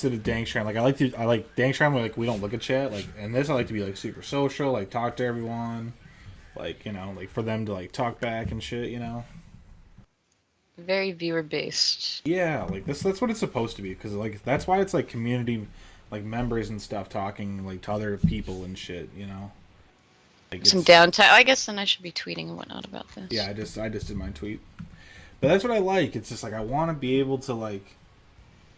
to the Dangstram. Like I like Dangstram where like we don't look at chat. Like and this I like to be like super social, like talk to everyone. Like, like for them to like talk back and shit. Very viewer based. Yeah, like that's what it's supposed to be because like that's why it's like community like members and stuff talking like to other people and shit. Like Some it's downtime. I guess then I should be tweeting and whatnot about yeah, this. I just did my tweet. But that's what I like. It's just like I want to be able to like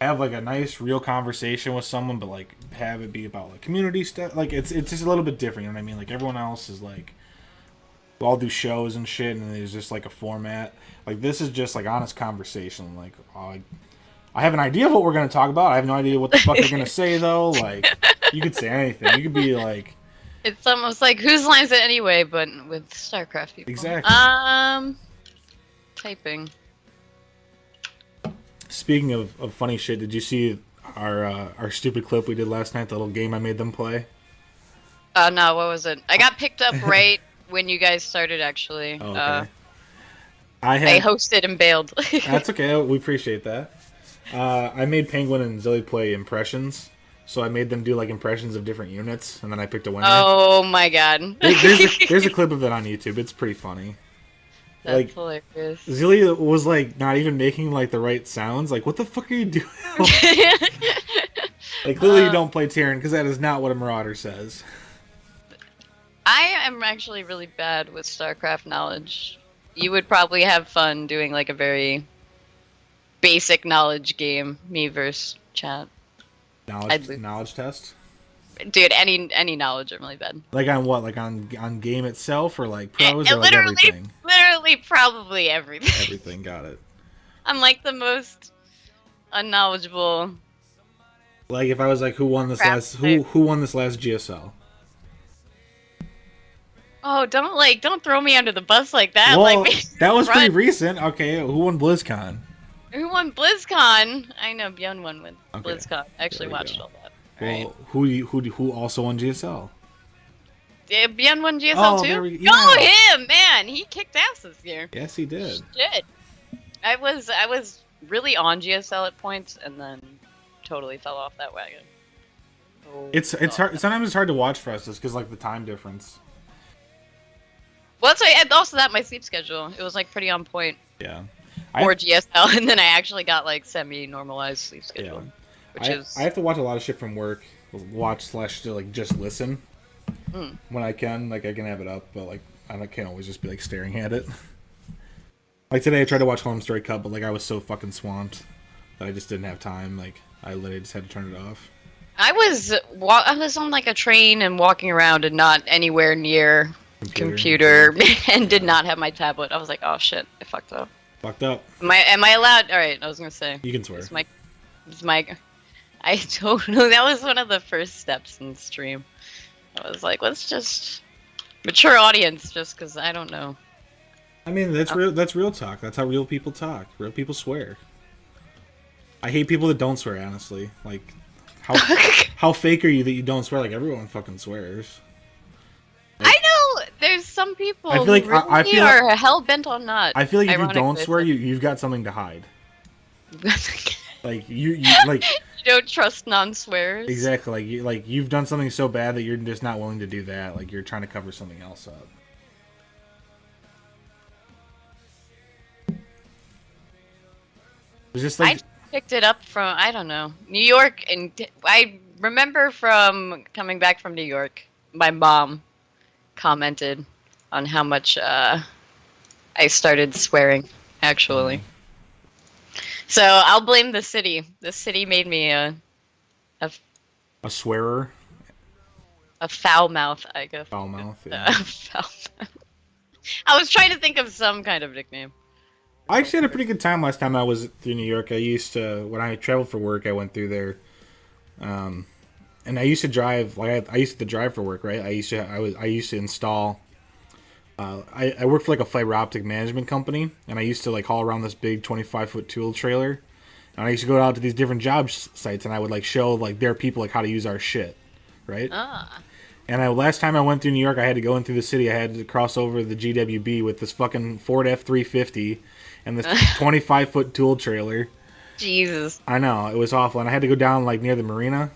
have like a nice real conversation with someone but like have it be about like community stuff. Like it's just a little bit different, you know what I mean? Like everyone else is like we all do shows and shit and there's just like a format. Like this is just like honest conversation. Like I have an idea of what we're gonna talk about. I have no idea what the fuck you're gonna say though. Like you could say anything. You could be like It's almost like whose lines it anyway, but with StarCraft people. exactly. Typing. Speaking of funny shit, did you see our stupid clip we did last night? The little game I made them play. No, what was it? I got picked up right when you guys started. Actually, Oh, okay. I hosted and bailed. That's okay. We appreciate that. I made Penguin and Zilly play impressions, so I made them do like impressions of different units, and then I picked a winner. Oh my god! There's a clip of it on YouTube. It's pretty funny. That's Like hilarious. Zilly was like not even making like the right sounds. Like, what the fuck are you doing? Like, clearly you don't play Terran because that is not what a Marauder says. I am actually really bad with StarCraft knowledge. You would probably have fun doing like a very basic knowledge game, me versus chat. Knowledge test. Dude, any knowledge, I'm really bad. Like on what? Like on game itself, or like pros, or like Literally, everything. literally, probably everything. Everything. Got it. I'm like the most unknowledgeable. Like if I was like, who won this last GSL? Oh, don't throw me under the bus like that. Well, Like that was pretty run. recent. Okay, who won BlizzCon? Who won BlizzCon? I know Bjorn won with Okay, BlizzCon. I actually there we watched go. all that. Well, who also won GSL? Yeah, Bjorn won GSL Oh, too. there we Go yeah. him, man! He kicked ass this year. Yes, he did. Shit. I was really on GSL at points, and then totally fell off that wagon. Oh, It's hard. Sometimes it's hard to watch for us just because like the time difference. Well, so and also that my sleep schedule, it was like pretty on point Yeah. for GSL, and then I actually got like semi-normalized sleep schedule, which is I have to watch a lot of shit from work. Watch / like just listen when I can. Like I can have it up, but like I can't always just be like staring at it. Like today, I tried to watch Home Story Cup, but like I was so fucking swamped that I just didn't have time. Like I literally just had to turn it off. I was on like a train and walking around and not anywhere near computer and did not have my tablet. I was like, oh shit, I fucked up. Fucked up. Am I allowed? All right, I was gonna say. You can swear. It's my. I don't know. That was one of the first steps in the stream. I was like, let's just mature audience, just because I don't know. I mean, that's real. That's real talk. That's how real people talk. Real people swear. I hate people that don't swear. Honestly, like how fake are you that you don't swear? Like everyone fucking swears. I know there's some people I feel like who really are hell bent on not. I feel like if you don't swear, you've got something to hide. Like you like you don't trust non-swearers. exactly like you've done something so bad that you're just not willing to do that. Like you're trying to cover something else up. It's just like I picked it up from I don't know New York, and I remember from coming back from New York, my mom commented on how much I started swearing, actually. So I'll blame the city. The city made me a swearer. A foul mouth, I guess. Foul mouth. Yeah. Foul mouth. I was trying to think of some kind of nickname. I actually had a pretty good time last time I was through New York. I used to when I traveled for work, I went through there. And I used to drive I used to drive for work, right? I used to install. I worked for like a fiber optic management company, and I used to like haul around this big 25-foot tool trailer, and I used to go out to these different job sites, and I would like show like their people like how to use our shit, right? And last time I went through New York, I had to go in through the city. I had to cross over the GWB with this fucking Ford F-350 and this 25-foot tool trailer. Jesus. I know, it was awful, and I had to go down like near the marina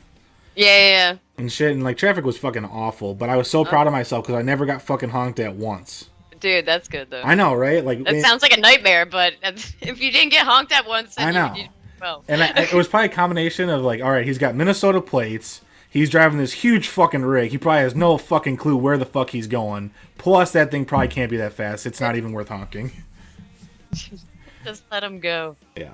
Yeah. and shit, and like traffic was fucking awful. But I was so Oh, proud of myself because I never got fucking honked at once. dude, that's good though. I know, right? Like That sounds like a nightmare, but if you didn't get honked at once, I then you know. did well. And it was probably a combination of like, all right, he's got Minnesota plates. He's driving this huge fucking rig. He probably has no fucking clue where the fuck he's going. Plus, that thing probably can't be that fast. It's not even worth honking. Just let him go. Yeah.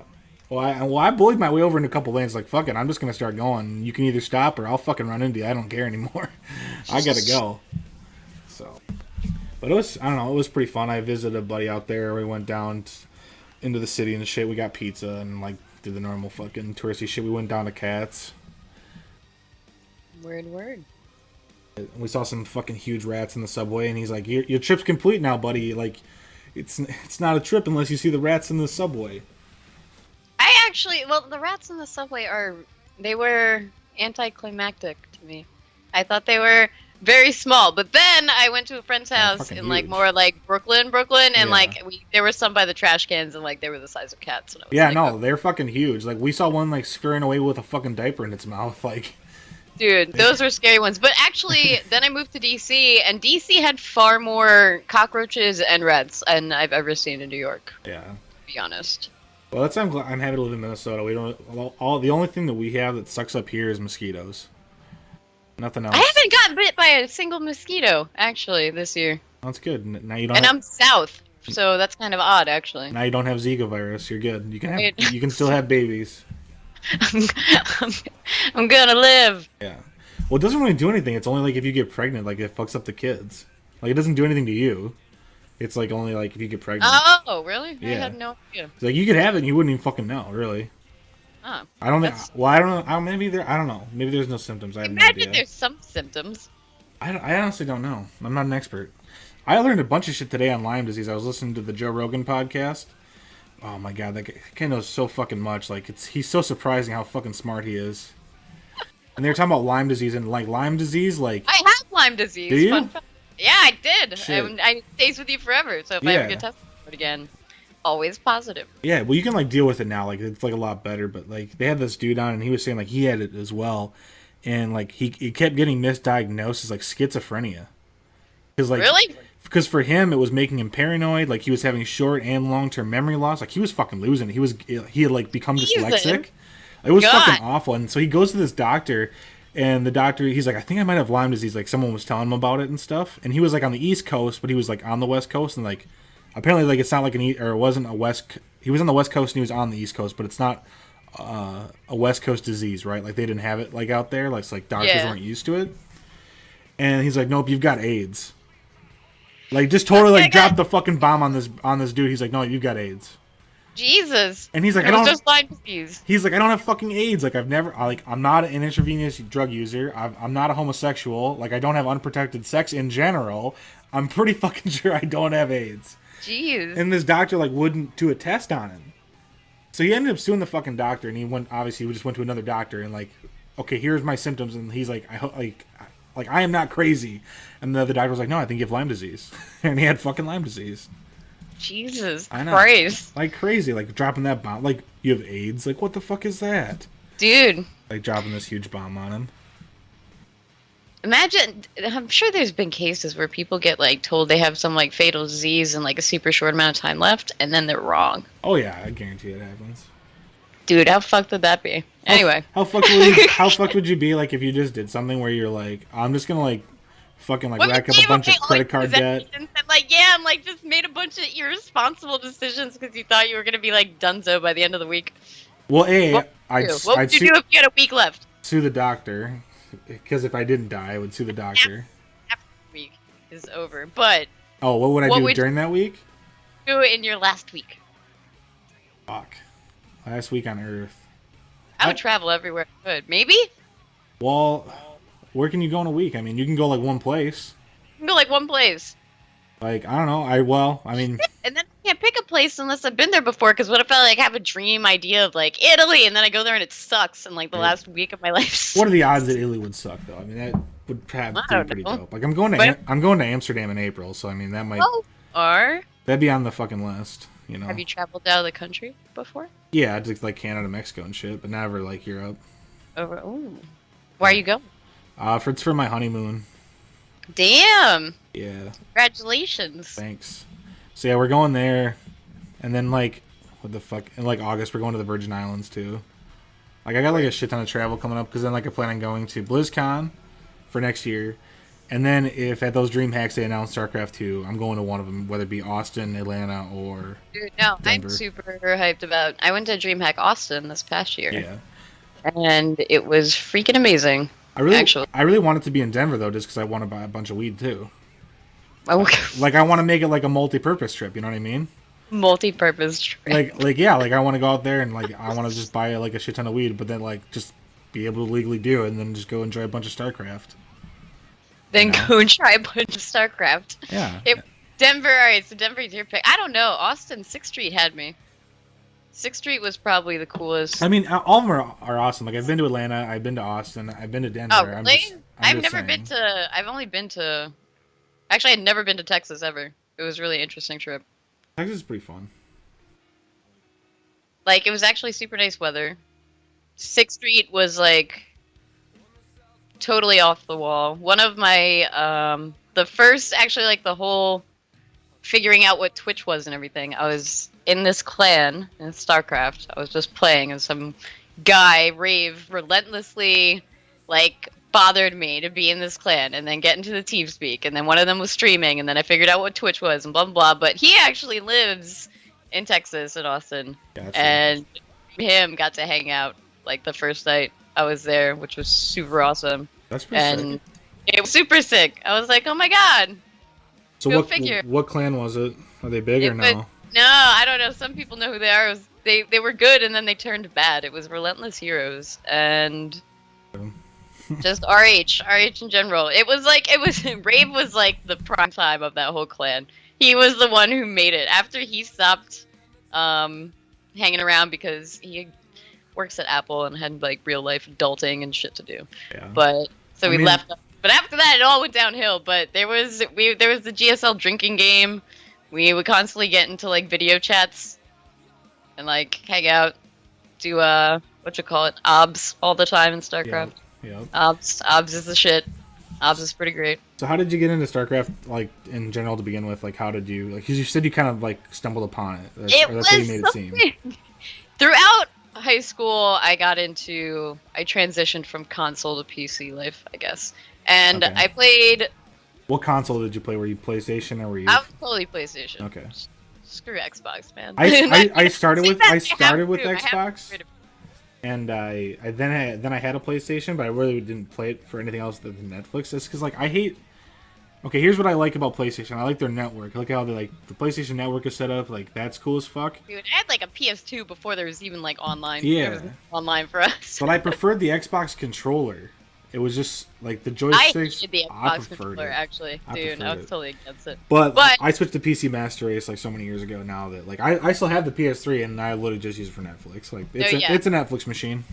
Well, I bullied my way over in a couple lanes. Like, fuck it, I'm just gonna start going. You can either stop or I'll fucking run into you. I don't care anymore. I gotta go. So, but it was, I don't know, it was pretty fun. I visited a buddy out there. We went down into the city and shit. We got pizza and like did the normal fucking touristy shit. We went down to Cats. Word. We saw some fucking huge rats in the subway, and he's like, "Your trip's complete now, buddy. Like, it's not a trip unless you see the rats in the subway." The rats in the subway they were anticlimactic to me. I thought they were very small, but then I went to a friend's house in like huge. more like Brooklyn, and Yeah. like there were some by the trash cans, and like they were the size of cats. And I was Yeah, like, no, oh, they're fucking huge. Like, we saw one like scurrying away with a fucking diaper in its mouth. Like, dude, those were scary ones. But actually, then I moved to DC, and DC had far more cockroaches and rats than I've ever seen in New York. yeah. To be honest. Well, that's I'm happy to live in Minnesota. We don't the only thing that we have that sucks up here is mosquitoes. Nothing else. I haven't gotten bit by a single mosquito actually this year, That's good. Now you don't. and I'm south, so that's kind of odd actually. Now you don't have Zika virus. You're good. You can still have babies. I'm gonna live. Yeah. Well, it doesn't really do anything. It's only like if you get pregnant, like it fucks up the kids. Like it doesn't do anything to you. It's like only like if you get pregnant. Oh, really? I Yeah. had no idea. It's like you could have it and you wouldn't even fucking know, really. Oh, I don't think. that's- Well, I don't know. I don't know. Maybe there's no symptoms. I have no imagine idea. there's some symptoms. I honestly don't know. I'm not an expert. I learned a bunch of shit today on Lyme disease. I was listening to the Joe Rogan podcast. Oh my god, that guy knows so fucking much. Like he's so surprising how fucking smart he is. And they were talking about Lyme disease and like Lyme disease, like I have Lyme disease. Do you? Fun fact. Yeah, I did. Shit. I stays with you forever. So if I Yeah. ever get tested for it again, always positive. yeah. Well, you can like deal with it now. Like it's like a lot better. But like they had this dude on and he was saying like he had it as well, and like he kept getting misdiagnosed as like schizophrenia. Because like Really? because for him it was making him paranoid. Like he was having short and long term memory loss. Like he was fucking losing it. He had like become Jesus. dyslexic. It was God. fucking awful. And so he goes to this doctor, and the doctor he's like, I think I might have Lyme disease. Like someone was telling him about it and stuff. And he was like on the East Coast, but he was like on the West Coast, and like apparently like it's not like or it wasn't a West. He was on the West Coast and he was on the East Coast, but it's not a West Coast disease, right? Like they didn't have it like out there. Like doctors Yeah. weren't used to it. And he's like, nope, you've got AIDS. Like just totally Okay, like dropped the fucking bomb on this dude. He's like, no, you've got AIDS. Jesus. And he's like, It I was don't. just Lyme disease. He's like, I don't have fucking AIDS. Like I'm not an intravenous drug user. I'm not a homosexual. Like I don't have unprotected sex in general. I'm pretty fucking sure I don't have AIDS. Jeez. And this doctor like wouldn't do a test on him. So he ended up suing the fucking doctor, and he just went to another doctor and like, okay, here's my symptoms, and he's like, I am not crazy. And the other doctor was like, no, I think you have Lyme disease, and he had fucking Lyme disease. Jesus I know. Christ. Like crazy, like dropping that bomb. Like you have AIDS. Like what the fuck is that? Dude. Like dropping this huge bomb on him. Imagine, I'm sure there's been cases where people get like told they have some like fatal disease and like a super short amount of time left, and then they're wrong. Oh yeah, I guarantee it happens. Dude, how fucked would that be? Anyway. How fucked would you be like if you just did something where you're like, I'm just gonna like fucking like What rack if up you a bunch of gave, credit card debt? possessions and like, yeah, I'm like just made a bunch of irresponsible decisions because you thought you were gonna be like donezo by the end of the week. Well, What I'd would you do if you had a week left? sue the doctor, because if I didn't die, I would sue the doctor. After the week is over, but Oh, what would I What do would during that week? do it in your last week. Fuck. Last week on Earth. I would travel everywhere I could. Maybe Well, where can you go in a week? I mean, you can go like one place. you can go like one place. Like, I don't know. I mean, And then I can't pick a place unless I've been there before. Because what if I like have a dream idea of like Italy, and then I go there and it sucks, and like the Right. last week of my life. what are the odds that Italy would suck though? I mean, that would have I to be don't pretty know. dope. Like, I'm going to Amsterdam in April, so I mean, that might Oh, or that'd be on the fucking list. You know. Have you traveled out of the country before? Yeah, I did like Canada, Mexico, and shit, but never like Europe. Over. Ooh. Where are you going? It's for my honeymoon. Damn! Yeah. Congratulations. Thanks. So yeah, we're going there, and then like, what the fuck? In like August, we're going to the Virgin Islands too. Like I got like a shit ton of travel coming up because then like I plan on going to BlizzCon for next year, and then if at those DreamHacks they announce StarCraft 2, I'm going to one of them, whether it be Austin, Atlanta, or Dude, no, Denver. I'm super hyped about. I went to DreamHack Austin this past year. Yeah. And it was freaking amazing. I really want it to be in Denver though, just because I want to buy a bunch of weed too. Oh, Like I want to make it like a multi-purpose trip. You know what I mean? multi-purpose trip. Like yeah, like I want to go out there and like I want to just buy like a shit ton of weed, but then like just be able to legally do it, and then just go enjoy a bunch of StarCraft. Then go and try a bunch of StarCraft. Yeah. Denver, alright, so Denver's your pick. I don't know. Austin, 6th Street had me. 6th Street was probably the coolest. I mean, all of them are awesome. Like I've been to Atlanta, I've been to Austin, I've been to Denver. Oh, really? I've only been to. Actually, I'd never been to Texas ever. It was a really interesting trip. Texas is pretty fun. Like, it was actually super nice weather. 6th Street was, like, totally off the wall. One of my, the first, actually, like, the whole figuring out what Twitch was and everything, I was in this clan in StarCraft. I was just playing, and some guy, Rave, relentlessly, like, bothered me to be in this clan and then get into the TeamSpeak, and then one of them was streaming, and then I figured out what Twitch was and blah blah blah. But he actually lives in Texas, in Austin. Gotcha. And him got to hang out like the first night I was there, which was super awesome. That's pretty sick. It was super sick. I was like, oh my god. So what clan was it? Are they big or no? No, I don't know. Some people know who they are. They were good and then they turned bad. It was Relentless Heroes and just RH in general. Rave was like the prime time of that whole clan. He was the one who made it. After he stopped hanging around because he works at Apple and had like real life adulting and shit to do. Yeah. But we left. But after that, it all went downhill. But there was the GSL drinking game. We would constantly get into like video chats and like hang out, do OBS all the time in StarCraft. Yep. OBS is the shit. OBS is pretty great. So how did you get into StarCraft, like in general to begin with? Like how did you like? Because you said you kind of like stumbled upon it. That's what you made it seem. Throughout high school, I transitioned from console to PC life, I guess, and I played. What console did you play? Were you PlayStation or were you? I was totally PlayStation. Okay. Screw Xbox, man. I started with Xbox. And then I had a PlayStation, but I really didn't play it for anything else than Netflix. It's because like I hate. Okay, here's what I like about PlayStation. I like their network. I like how the PlayStation Network is set up. Like that's cool as fuck. Dude, I had like a PS2 before there was even like online. Yeah. There was online for us. But I preferred the Xbox controller. It was just like the joysticks. I hated the Xbox controller, actually. Dude, I was totally against it. But I switched to PC Master Race like so many years ago now that like I still have the PS3 and I literally just use it for Netflix. Like it's a Netflix machine.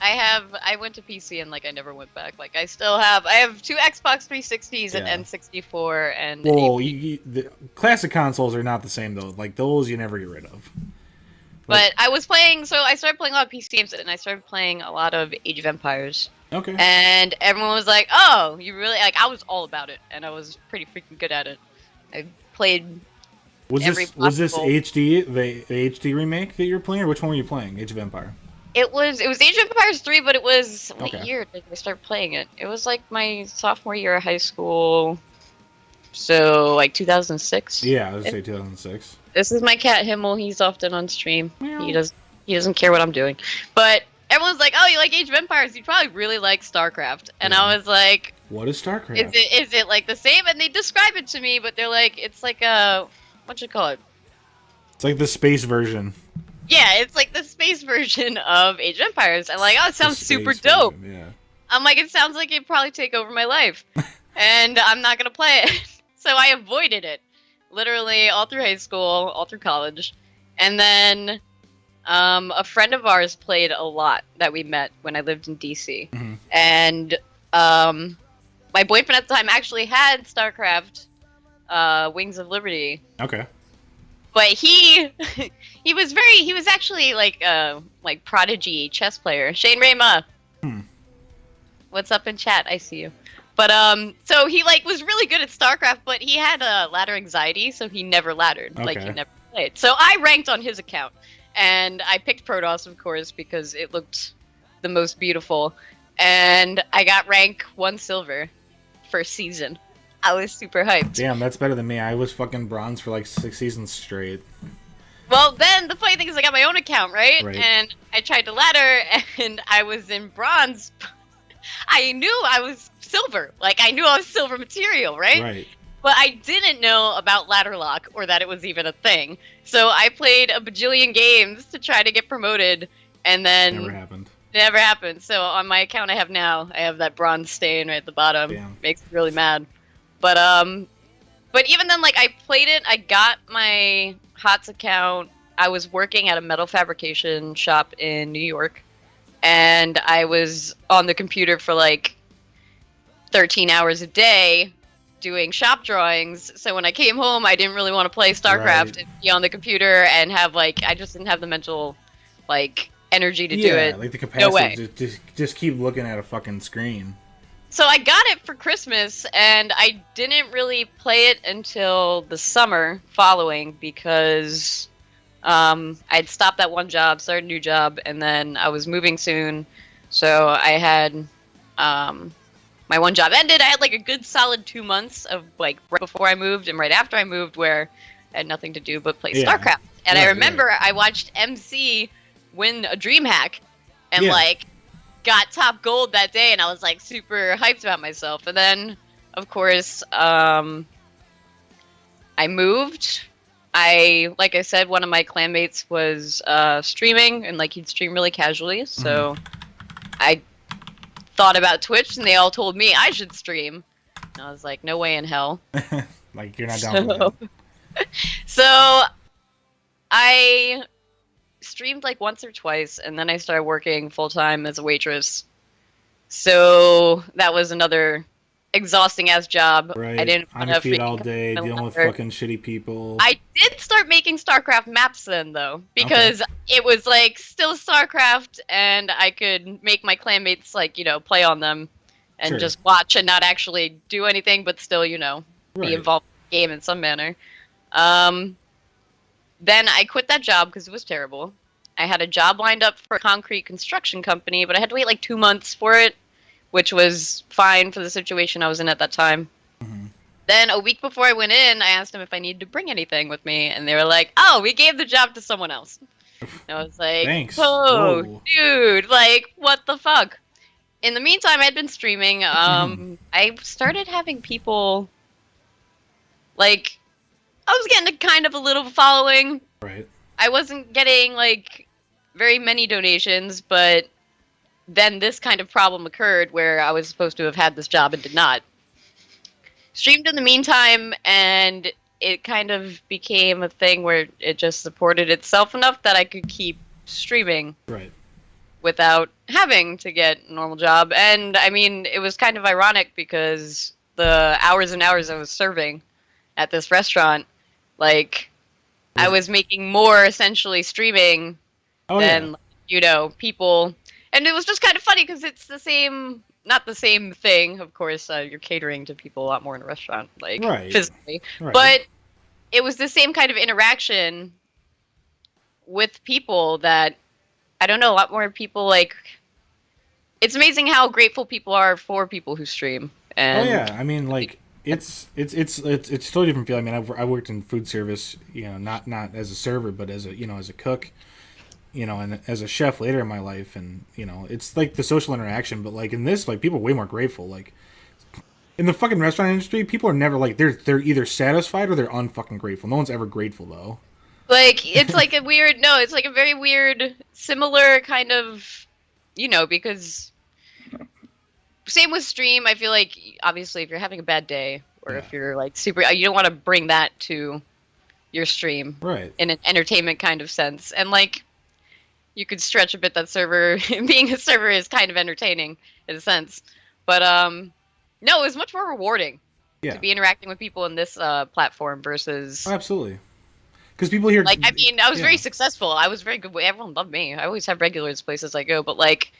I went to PC and like I never went back. Like I have two Xbox 360s and N64 and. Whoa, the classic consoles are not the same though. Like those you never get rid of. But I was playing, so I started playing a lot of PC games and I started playing a lot of Age of Empires. Okay. And everyone was like, "Oh, you really like?" I was all about it, and I was pretty freaking good at it. I played. Was this HD the HD remake that you were playing, or which one were you playing? Age of Empire. It was Age of Empires 3, but it was what year did I start playing it? It was like my sophomore year of high school, so like 2006. Yeah, I would say 2006. This is my cat Himmel. He's often on stream. He doesn't care what I'm doing, but. Everyone's like, "Oh, you like Age of Empires? You probably really like StarCraft." And I was like, "What is StarCraft? Is it like the same?" And they describe it to me, but they're like, "It's like a what you call it?" It's like the space version. Yeah, it's like the space version of Age of Empires. I'm like, "Oh, it sounds super dope." Yeah. I'm like, "It sounds like it'd probably take over my life," and I'm not gonna play it. So I avoided it, literally all through high school, all through college, and then. A friend of ours played a lot that we met when I lived in DC. Mm-hmm. And my boyfriend at the time actually had StarCraft Wings of Liberty. Okay. But he he was actually like prodigy chess player. Shane Rayma, Hmm. what's up in chat? I see you. But so he like was really good at StarCraft, but he had ladder anxiety, so he never laddered. Like he Okay. never played. So I ranked on his account, and I picked Protoss, of course, because it looked the most beautiful. And I got rank 1 silver first season. I was super hyped. Damn, that's better than me. I was fucking bronze for like 6 seasons straight. Well, then the funny thing is I got my own account, right? Right. And I tried to ladder, and I was in bronze. I knew I was silver. Like, I knew I was silver material, right? Right. But I didn't know about ladder lock or that it was even a thing. So I played a bajillion games to try to get promoted, and then Never happened. it never happened. So on my account I have now, I have that bronze stain right at the bottom. Damn. Makes me really mad. But even then, like, I played it. I got my HOTS account. I was working at a metal fabrication shop in New York, and I was on the computer for like 13 hours a day doing shop drawings. So when I came home, I didn't really want to play StarCraft Right. and be on the computer and have like I just didn't have the mental like energy to do Yeah, it. like the No way. capacity to just keep looking at a fucking screen. So I got it for Christmas, and I didn't really play it until the summer following because I'd stopped that one job, started a new job, and then I was moving soon. So I had my one job ended. I had like a good solid 2 months of like right before I moved and right after I moved where I had nothing to do but play Yeah. StarCraft. And I Right, remember right. I watched MC win a dream hack and Yeah. like got top gold that day, and I was like super hyped about myself. And then, of course, I moved. Like I said, one of my clanmates was streaming, and like he'd stream really casually. So I thought about Twitch, and they all told me I should stream. And I was like, no way in hell. Like you're not down for that. So I streamed like once or twice, and then I started working full time as a waitress. So that was another exhausting ass job. Right. I didn't On want your to feet all day, dealing with fucking shitty people. I did start making StarCraft maps then, though, because it was like still StarCraft, and I could make my clanmates like play on them, and Sure. just watch and not actually do anything, but still be Right. involved in the game in some manner. Then I quit that job because it was terrible. I had a job lined up for a concrete construction company, but I had to wait like 2 months for it, which was fine for the situation I was in at that time. Mhm. Then a week before I went in, I asked them if I needed to bring anything with me, and they were like, "Oh, we gave the job to someone else." And I was like, Thanks. "Oh, Whoa. dude, like, what the fuck?" In the meantime, I'd been streaming. I started having people, like, I was getting kind of a little following. Right. I wasn't getting, like, very many donations, but then this kind of problem occurred where I was supposed to have had this job and did not. Streamed in the meantime, and it kind of became a thing where it just supported itself enough that I could keep streaming Right. without having to get a normal job. And I mean, it was kind of ironic because the hours and hours I was serving at this restaurant, like, I was making more essentially streaming Oh than yeah. people. And it was just kind of funny because it's the same, not the same thing, of course. You're catering to people a lot more in a restaurant, like, Right. physically. Right. But it was the same kind of interaction with people that, I don't know, a lot more people, like, it's amazing how grateful people are for people who stream. And Oh yeah. I mean, like it's totally different feel. I mean, I worked in food service. Not as a server, but as as a cook. And as a chef later in my life, and it's like the social interaction. But like in this, like people are way more grateful. Like in the fucking restaurant industry, people are never like they're either satisfied or they're unfucking grateful. No one's ever grateful though. like, it's like a weird, no, it's like a very weird, similar kind of, because same with stream. I feel like obviously if you're having a bad day or if Yeah. you're like super, you don't want to bring that to your stream Right. in an entertainment kind of sense. And like, you could stretch a bit that server being a server is kind of entertaining in a sense, but no, it was much more rewarding Yeah. to be interacting with people in this platform versus Oh, absolutely. Because people here, Like, I mean, I was very yeah, successful. I was very good. Everyone loved me. I always have regulars places I go, but like,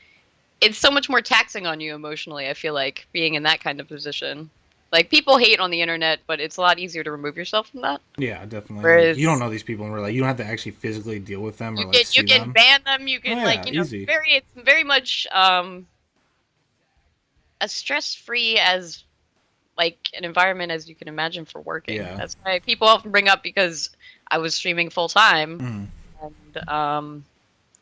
it's so much more taxing on you emotionally. I feel like being in that kind of position. Like, people hate on the internet, but it's a lot easier to remove yourself from that. yeah, definitely. Like you don't Whereas know these people in real life. You don't have to actually physically deal with them or you like can see them. ban them. You Oh can like yeah, easy. it's very much as stress free as like an environment as you can imagine for working. Yeah. That's why people often bring up because I was streaming full time, Mm, and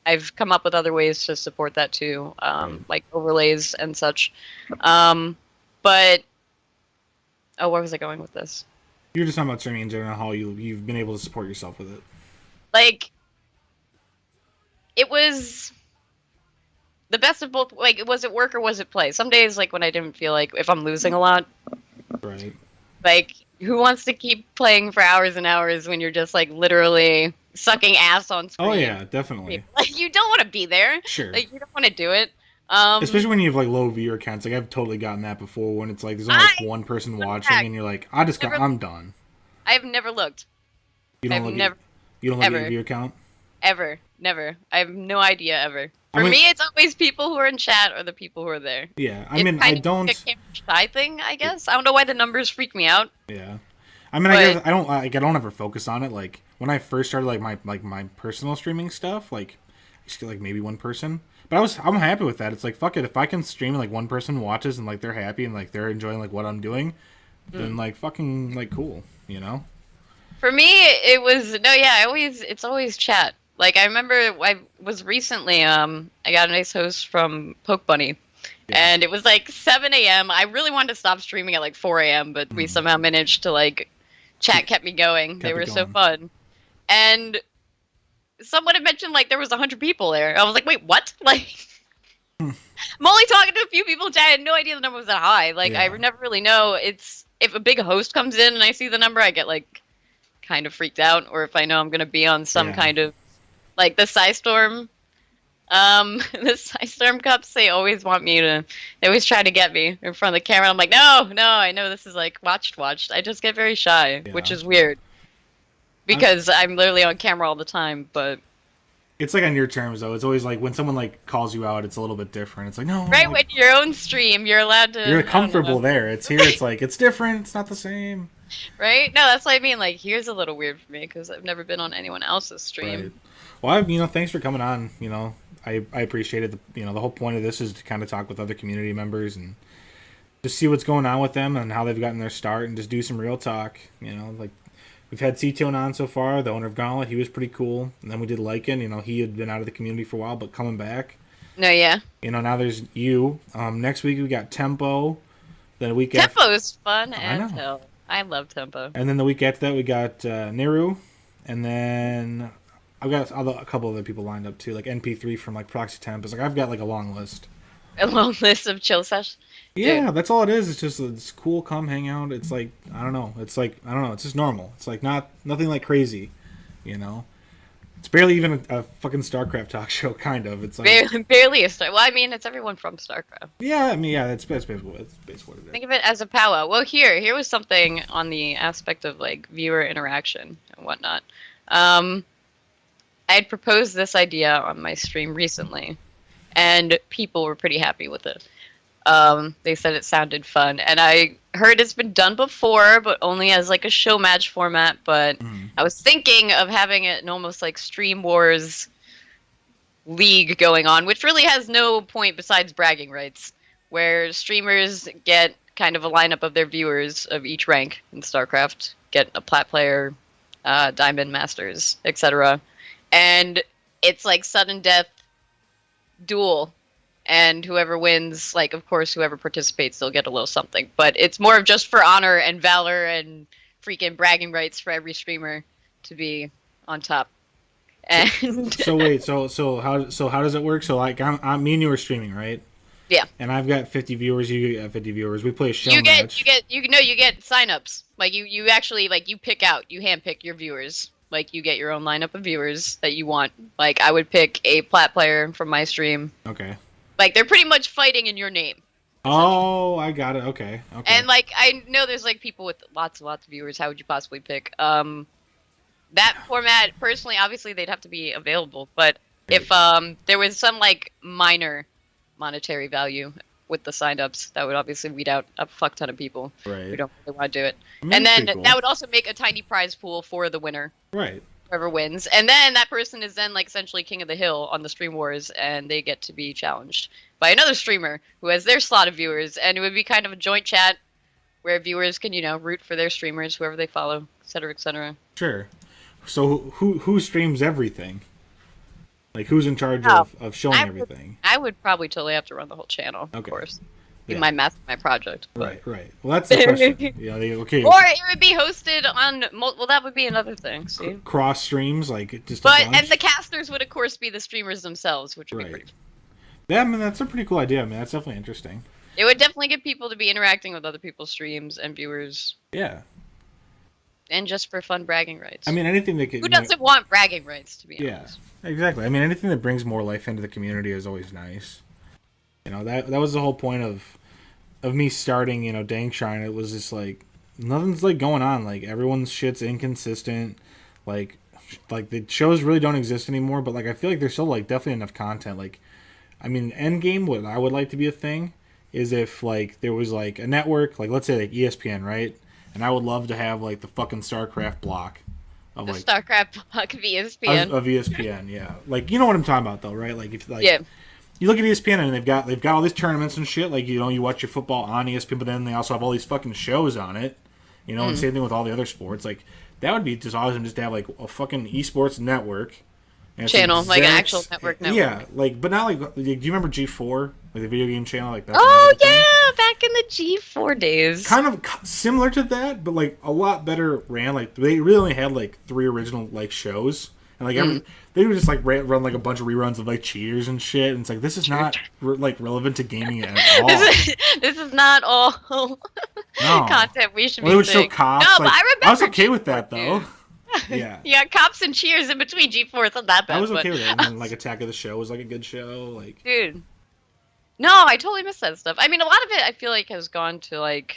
I've come up with other ways to support that too, right. like overlays and such. Um, but oh, where was I going with this? You're just talking about streaming in general, how you've been able to support yourself with it. Like it was the best of both. Like, was it work or was it play? Some days, like when I didn't feel like if I'm losing a lot, Right. like who wants to keep playing for hours and hours when you're just like literally sucking ass on Oh screen? yeah, definitely. Like you don't want to be there. Sure. Like you don't want to do it. Especially when you have like low viewer counts. Like I've totally gotten that before when it's like there's only I like one person fun watching fact, and you're like, never. I'm done. I've never looked. You don't I've look at never you don't look at your ever viewer count. ever never. I have no idea ever. I For mean, me, it's always people who are in chat or the people who are there. yeah. I It's mean, I kind of like don't. a camera shy thing, I guess. I don't know why the numbers freak me out, Yeah. I mean, I but guess I don't ever focus on it. Like when I first started my personal streaming stuff, like I used to get like maybe one person. But I'm happy with that. It's like fuck it. If I can stream and like one person watches and like they're happy and like they're enjoying like what I'm doing, then like fucking like cool, you know? for me, it was no, yeah. It's always chat. Like I remember, I was recently, I got a nice host from Poke Bunny, Yeah. and it was like 7 a.m. I really wanted to stop streaming at like 4 a.m., but we somehow managed to like chat kept me going. They Kept it were so going. fun, and someone had mentioned like there was 100 people there. I was like, wait, what? Like. I'm only talking to a few people in chat. I had no idea the number was that high. Like I Yeah. never really know. It's if a big host comes in and I see the number, I get like kind of freaked out, or if I know I'm gonna be on some Yeah. kind of like the Psystorm, the Psystorm cups. They always want me to. They always try to get me in front of the camera. I'm like, no, no. I know this is like watched. I just get very shy, which Yeah. is weird I, because I'm literally on camera all the time. But it's like on your terms though. It's always like when someone like calls you out, it's a little bit different. It's like no, right like, when your own stream, you're allowed to. you're I don't comfortable know. there. It's here. It's like it's different. It's not the same. Right? No, that's what I mean. Like, here's a little weird for me because I've never been on anyone else's Right. stream. Well, thanks for coming on. I appreciate it. The whole point of this is to kind of talk with other community members and just see what's going on with them and how they've gotten their start and just do some real talk. Like we've had C-Tone on so far, the owner of Gauntlet. He was pretty cool. And then we did Lycan. He had been out of the community for a while, but coming back. No, yeah. Now there's you. Next week we got Tempo. Then a week after, Tempo's fun I as know. hell. I love Tempo. and then the week after that we got Neru, and then I've got a couple other people lined up too, like NP3 from like Proxy Temp. It's like I've got like a long list. A long list of chill sessions. Yeah, that's all it is. It's just it's cool, come hang out. It's like I don't know. It's like I don't know. It's just normal. It's like nothing like crazy, you know. It's barely even a fucking StarCraft talk show, kind of. It's like Barely a star. Well, I mean, it's everyone from StarCraft. yeah, I mean yeah, that's basically what it is. Think of it as a powwow. Well, here was something on the aspect of like viewer interaction and whatnot. I had proposed this idea on my stream recently, and people were pretty happy with it. They said it sounded fun, and I heard it's been done before, but only as like a show match format. But I was thinking of having it in almost like Stream Wars league going on, which really has no point besides bragging rights, where streamers get kind of a lineup of their viewers of each rank in StarCraft, get a plat player, diamond masters, etc., and it's like sudden death duel. And whoever wins, like, of course, whoever participates, they'll get a little something. But it's more of just for honor and valor and freaking bragging rights for every streamer to be on top. And So wait, so how does it work? So like me and you are streaming, right? yeah, And I've got 50 viewers. You got 50 viewers. We play a show you match. get signups. Like you actually like you handpick your viewers. Like you get your own lineup of viewers that you want. Like I would pick a plat player from my stream. Okay. Like they're pretty much fighting in your name. Oh, I got it. Okay. Okay. And like I know there's like people with lots of viewers. How would you possibly pick? that format, personally, obviously they'd have to be available, but Right. if there was some like minor monetary value with the signups, that would obviously weed out a fuck ton of people who Right. don't really want to do it. I mean, And that's then pretty cool. that would also make a tiny prize pool for the winner, Right. whoever wins. And then that person is then like essentially king of the hill on the stream wars, and they get to be challenged by another streamer who has their slot of viewers, and it would be kind of a joint chat where viewers can, root for their streamers, whoever they follow, et cetera, et cetera. Sure. So who streams everything? Like who's in charge Oh, of showing I would, everything? I would probably totally have to run the whole channel, of Okay. course. Be Yeah. my project. But. Right. Well, that's the question. Yeah. Okay. Or it would be hosted on. Well, that would be another thing. See. Cross streams, like just. But a bunch. and the casters would of course be the streamers themselves, which would be Right. pretty. Yeah, I mean that's a pretty cool idea. I mean that's definitely interesting. It would definitely get people to be interacting with other people's streams and viewers, Yeah. and just for fun bragging rights. I mean anything that could. Who doesn't want bragging rights? To be honest. Yeah. Exactly. I mean anything that brings more life into the community is always nice. That was the whole point of me starting. Dankshine. It was just like nothing's like going on. Like everyone's shit's inconsistent. Like the shows really don't exist anymore. But like I feel like there's still like definitely enough content. Like I mean, Endgame, what I would like to be a thing is if like there was like a network, like let's say like ESPN, right? And I would love to have like the fucking StarCraft block of The like StarCraft block of ESPN. of ESPN, yeah. Like you know what I'm talking about though, right? Like if like Yeah. you look at ESPN and they've got all these tournaments and shit. Like you watch your football on ESPN, but then they also have all these fucking shows on it. And same thing with all the other sports. Like that would be just awesome just to have like a fucking esports network. And it's Channel, like an exact- actual network. Yeah, like but not like. Do you remember G4, like the video game channel, like that? Oh yeah, back in the G4 days. Kind of similar to that, but like a lot better ran. Like they really only had like 3 original like shows, and like they would just like run like a bunch of reruns of like Cheaters and shit. And it's like this is not like relevant to gaming at all. This is not all No. content we should Well, be they would saying. show cops. No, like, but I remember. I was okay with that though. Dude. Yeah. Yeah, cops and cheers in between G4. It's not that bad. I was okay but, with it. And then like Attack of the Show was like a good show. Like dude. No, I totally miss that stuff. I mean, a lot of it I feel like has gone to like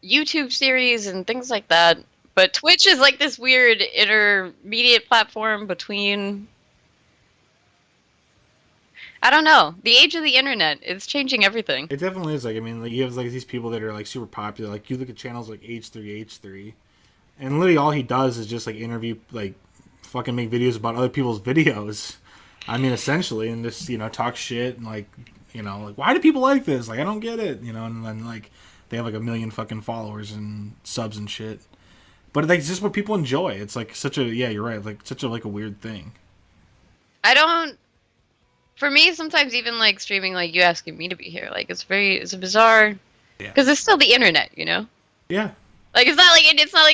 YouTube series and things like that. But Twitch is like this weird intermediate platform between. I don't know. The age of the internet is changing everything. it definitely is. Like I mean, like you have like these people that are like super popular. Like you look at channels like H3, and literally all he does is just like interview, like fucking make videos about other people's videos. I mean, essentially, and just talk shit and like like why do people like this? Like I don't get it. And then like they have like 1 million fucking followers and subs and shit. But like, it's just what people enjoy. It's like such a you're right. Like such a like a weird thing. I don't. For me, sometimes even like streaming, like you asking me to be here, like it's a bizarre. Yeah. Because it's still the internet, Yeah. Like it's not like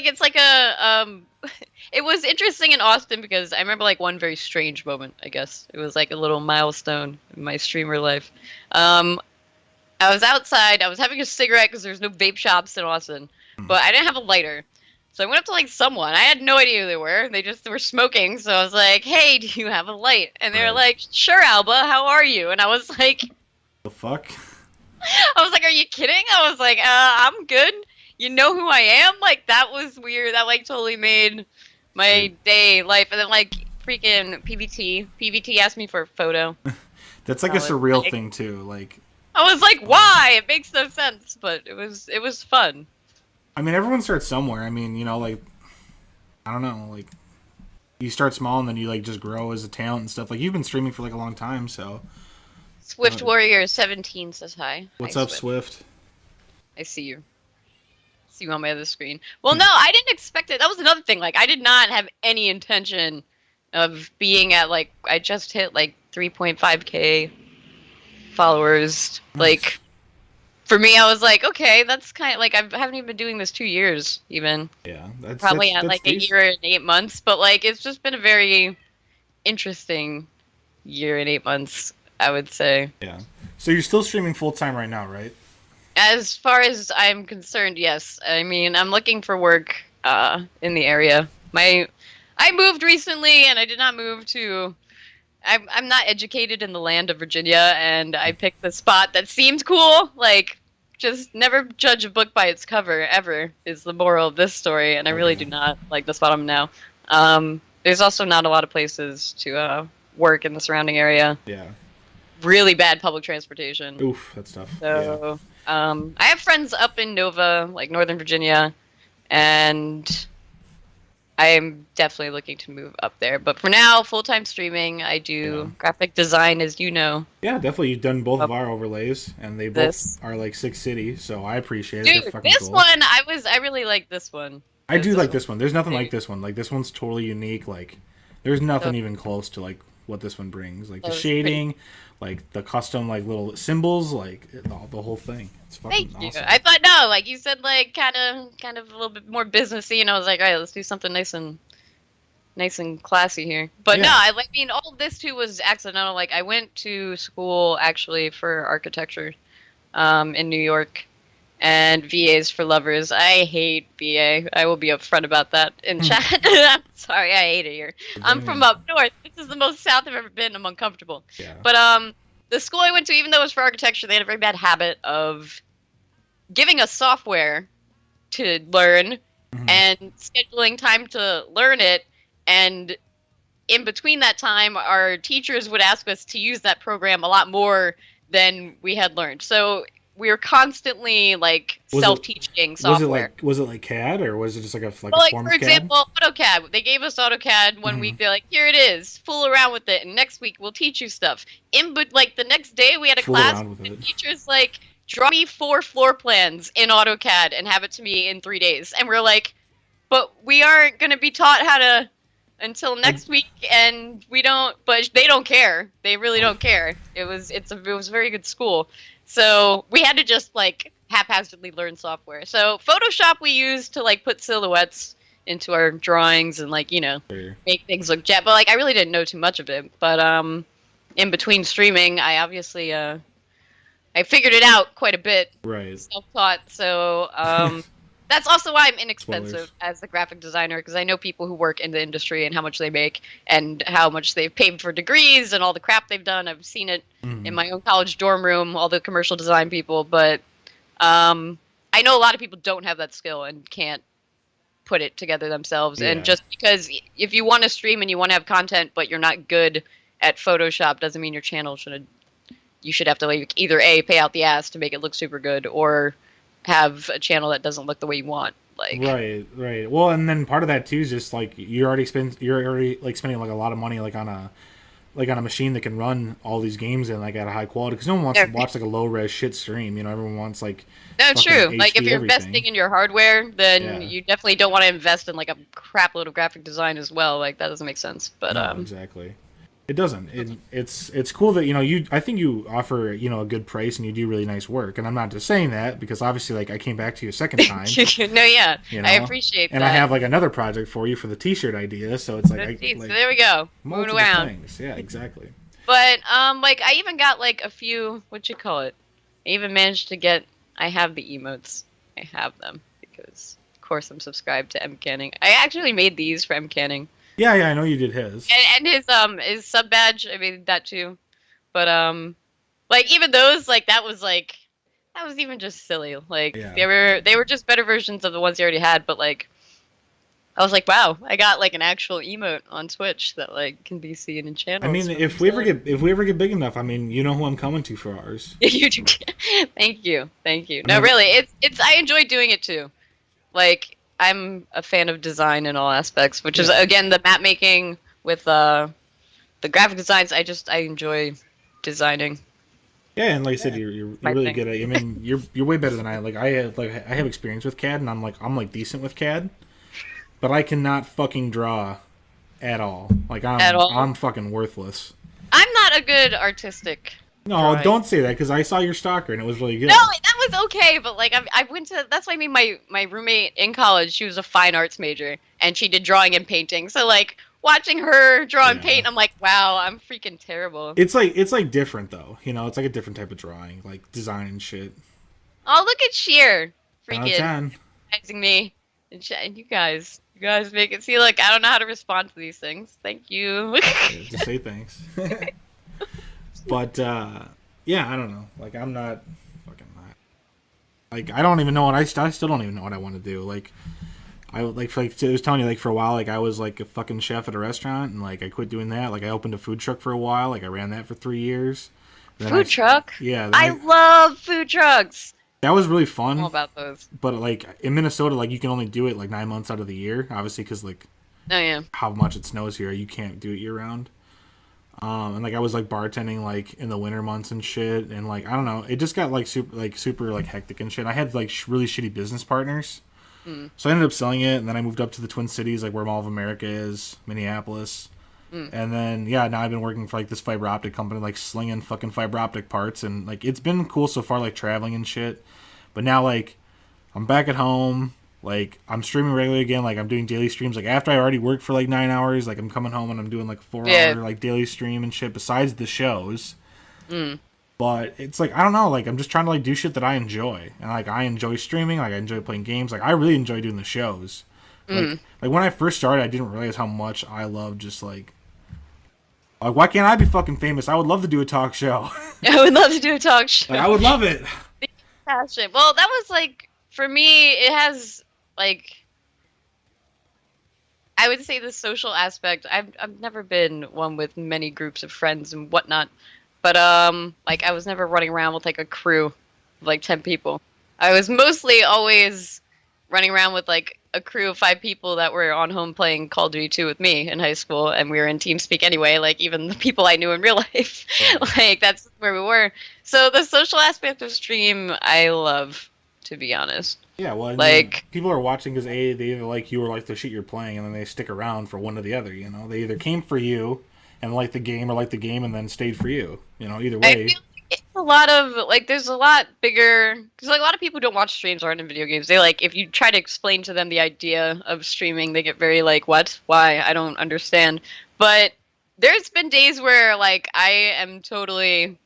it's like a It was interesting in Austin because I remember like one very strange moment. I guess it was like a little milestone in my streamer life. I was outside. I was having a cigarette because there's no vape shops in Austin, but I didn't have a lighter. So I went up to like someone. I had no idea who they were. They just were smoking. So I was like, "Hey, do you have a light?" And they were like, "Sure, Alba. How are you?" And I was like, The fuck? "Are you kidding?" I was like, I'm good. You know who I am?" Like that was weird. That like totally made my day life. And then like freaking PBT asked me for a photo. That's like a surreal thing too. Like I was like, "Why?" It makes no sense, but it was fun. I mean, everyone starts somewhere. I mean, like I don't know, like you start small and then you like just grow as a talent and stuff. Like you've been streaming for like a long time, so. Swift Warrior 17 says hi. What's Hi, up, Swift? I see you. See you on my other screen. Well, no, I didn't expect it. That was another thing. Like, I did not have any intention of being at, like, I just hit, like, 3.5k followers. Nice. Like, for me, I was like, okay, that's kind of, like, I haven't even been doing this 2 years, even. Yeah. Probably that's at, like, decent. a year and 8 months. But, like, it's just been a very interesting year and 8 months, I would say. Yeah. So you're still streaming full-time right now, right? As far as I'm concerned, yes. I mean, I'm looking for work in the area. I moved recently, and I did not move to. I'm not educated in the land of Virginia, and I picked the spot that seemed cool. Like, just never judge a book by its cover, ever, is the moral of this story, and I really do Okay. not like the spot I'm now. There's also not a lot of places to work in the surrounding area. Yeah. Really bad public transportation. Oof, that's tough. Yeah. So, I have friends up in Nova, like Northern Virginia, and I am definitely looking to move up there. But for now, full-time streaming. I Yeah. do graphic design, as you know. Yeah, definitely. You've done both Of of our overlays, and they both this, are like Six City, so I appreciate it. They're dude, fucking this cool. one, I really like this one. I do This like one, this one. There's nothing like very this one. Like this one's totally unique. Like there's nothing so, even close to like what this one brings. Like the so it's pretty. shading, like the custom like little symbols, like the whole thing. It's Thank fucking you. awesome. I thought no, like you said, like kind of a little bit more businessy, and I was like, all right, let's do something nice and classy here. But no, Yeah. I mean, all of this too was accidental. Like I went to school actually for architecture, in New York, and VAs for lovers. I hate VA. I will be upfront about that in Hmm. chat. I'm sorry, I hate it here. I'm Blame from me. up north. This is the most south I've ever been. I'm uncomfortable. Yeah. But the school I went to, even though it was for architecture, they had a very bad habit of giving us software to learn Hmm. and scheduling time to learn it, and in between that time our teachers would ask us to use that program a lot more than we had learned, so we were constantly like Was it self-teaching software. was it like CAD or was it just like But a like form for of CAD? example, AutoCAD, they gave us AutoCAD one Hmm. week. They're like, "Here it is, fool around with it, and next week we'll teach you stuff." But like the next day, we had a Fool class. around with The it. teacher's like, "Draw me 4 floor plans in AutoCAD and have it to me in 3 days." And we're like, "But we aren't going to be taught how to until I next week, and we don't." But they don't care. They really oh, don't care. It was a very good school, so we had to just like haphazardly learn software. So Photoshop we used to like put silhouettes into our drawings and like fair. make things look jet. But like I really didn't know too much of it. But in between streaming, I obviously I figured it out quite a bit, Right. self-taught. So that's also why I'm inexpensive Spoilers. as a graphic designer, because I know people who work in the industry and how much they make and how much they've paid for degrees and all the crap they've done. I've seen it in Hmm. my own college dorm room, all the commercial design people. But I know a lot of people don't have that skill and can't put it together themselves. And Yeah. just because if you want to stream and you want to have content, but you're not good at Photoshop, doesn't mean your channel should. You should have to like either A, pay out the ass to make it look super good, or have a channel that doesn't look the way you want. Like, Right, right. Well, and then part of that too is just like you're already like spending like a lot of money like on a machine that can run all these games in like at a high quality because no one wants to no, watch like a low res shit stream. You know, everyone wants like fucking true. Like, if HD you're investing everything. in your hardware, then Yeah. you definitely don't want to invest in like a crap load of graphic design as well. Like, that doesn't make sense. But No, exactly. It doesn't. It's cool that you. I think you offer a good price and you do really nice work. And I'm not just saying that because obviously like I came back to you a second time. no, yeah, You I know, appreciate and I that. have like another project for you for the T-shirt idea. So it's like But, I geez, so like there we go, moving multiple around. things. Yeah, exactly. But like I even got like a few. What you call it? I even managed to get. I have the emotes. I have them because, of course, I'm subscribed to M Canning. I actually made these for M Canning, Yeah, yeah. I know you did his. and his sub badge. I made that too. But like even those, that was even just silly. Like Yeah. they were just better versions of the ones you already had. But like I was like, wow, I got like an actual emote on Twitch that like can be seen in I channels mean, from if we ever get big enough, I mean, you know who I'm coming to for ours. You do. Thank you, thank you. I No, mean, really, it's I enjoy doing it too. Like I'm a fan of design in all aspects, which is yeah, again the map making with the graphic designs. I enjoy designing. yeah, and like I said, Yeah, you're my really thing. good at. I mean, you're way better than I. I have experience with CAD, and I'm like decent with CAD, but I cannot fucking draw at all. Like At all. I'm fucking worthless. I'm not a good artistic No, drawing. don't say that because I saw your stalker and it was really No, good. that was okay, but like I went to. That's why I mean my roommate in college. She was a fine arts major, and she did drawing and painting. So like watching her draw and Yeah, paint, I'm like, wow, I'm freaking terrible. it's like different though. You know, it's like a different type of drawing, like design and shit. Oh, look at Sheer, 10 out of freaking 10. recognizing me, and you guys make it. See, look, I don't know how to respond to these things. Thank you. Yeah, just say thanks. But yeah, I don't know. Like I'm not fucking not. Like I don't even know what I still don't even know what I want to do. Like like I was telling you, like for a while, like I was like a fucking chef at a restaurant, and like I quit doing that. Like I opened a food truck for a while. Like I ran that for 3 years. Then Food truck. yeah, then I love food trucks. that was really I'm all fun. about those. But like in Minnesota, like you can only do it like 9 months out of the year, obviously, because like Oh yeah. how much it snows here, you can't do it year round. And like I was like bartending like in the winter months and shit, and like I don't know, it just got super like hectic and shit. I had like really shitty business partners, Mm. so I ended up selling it, and then I moved up to the Twin Cities, like where Mall of America is, Minneapolis. Mm. And then yeah, now I've been working for like this fiber optic company, like slinging fucking fiber optic parts, and like it's been cool so far, like traveling and shit. But now like I'm back at home. Like I'm streaming regularly again. Like I'm doing daily streams. Like after I already worked for like 9 hours, like I'm coming home and I'm doing like a 4 hour Yeah. like daily stream and shit. Besides the shows, Mm. but it's like I don't know. Like I'm just trying to like do shit that I enjoy, and like I enjoy streaming. Like I enjoy playing games. Like I really enjoy doing the shows. Mm. Like when I first started, I didn't realize how much I love just like why can't I be fucking famous? I would love to do a talk show. I would love to do a talk show. Like I would love it. Passion. Well, that was like for me. It has like I would say the social aspect. I've never been one with many groups of friends and whatnot, but like I was never running around with like a crew of like 10 people. I was mostly always running around with like a crew of 5 people that were on home playing Call of Duty 2 with me in high school, and we were in TeamSpeak anyway. Like even the people I knew in real life, like that's where we were. So the social aspect of stream, I love, to be honest. Yeah, well, I mean, Like people are watching because they either like you or like the shit you're playing, and then they stick around for one or the other. You know, they either came for you and liked the game, or liked the game and then stayed for you. You know, either I way. feel like it's a lot of like there's a lot bigger because like a lot of people don't watch streams or aren't in video games. They like if you try to explain to them the idea of streaming, they get very like, what? Why? I don't understand. But there's been days where like I am totally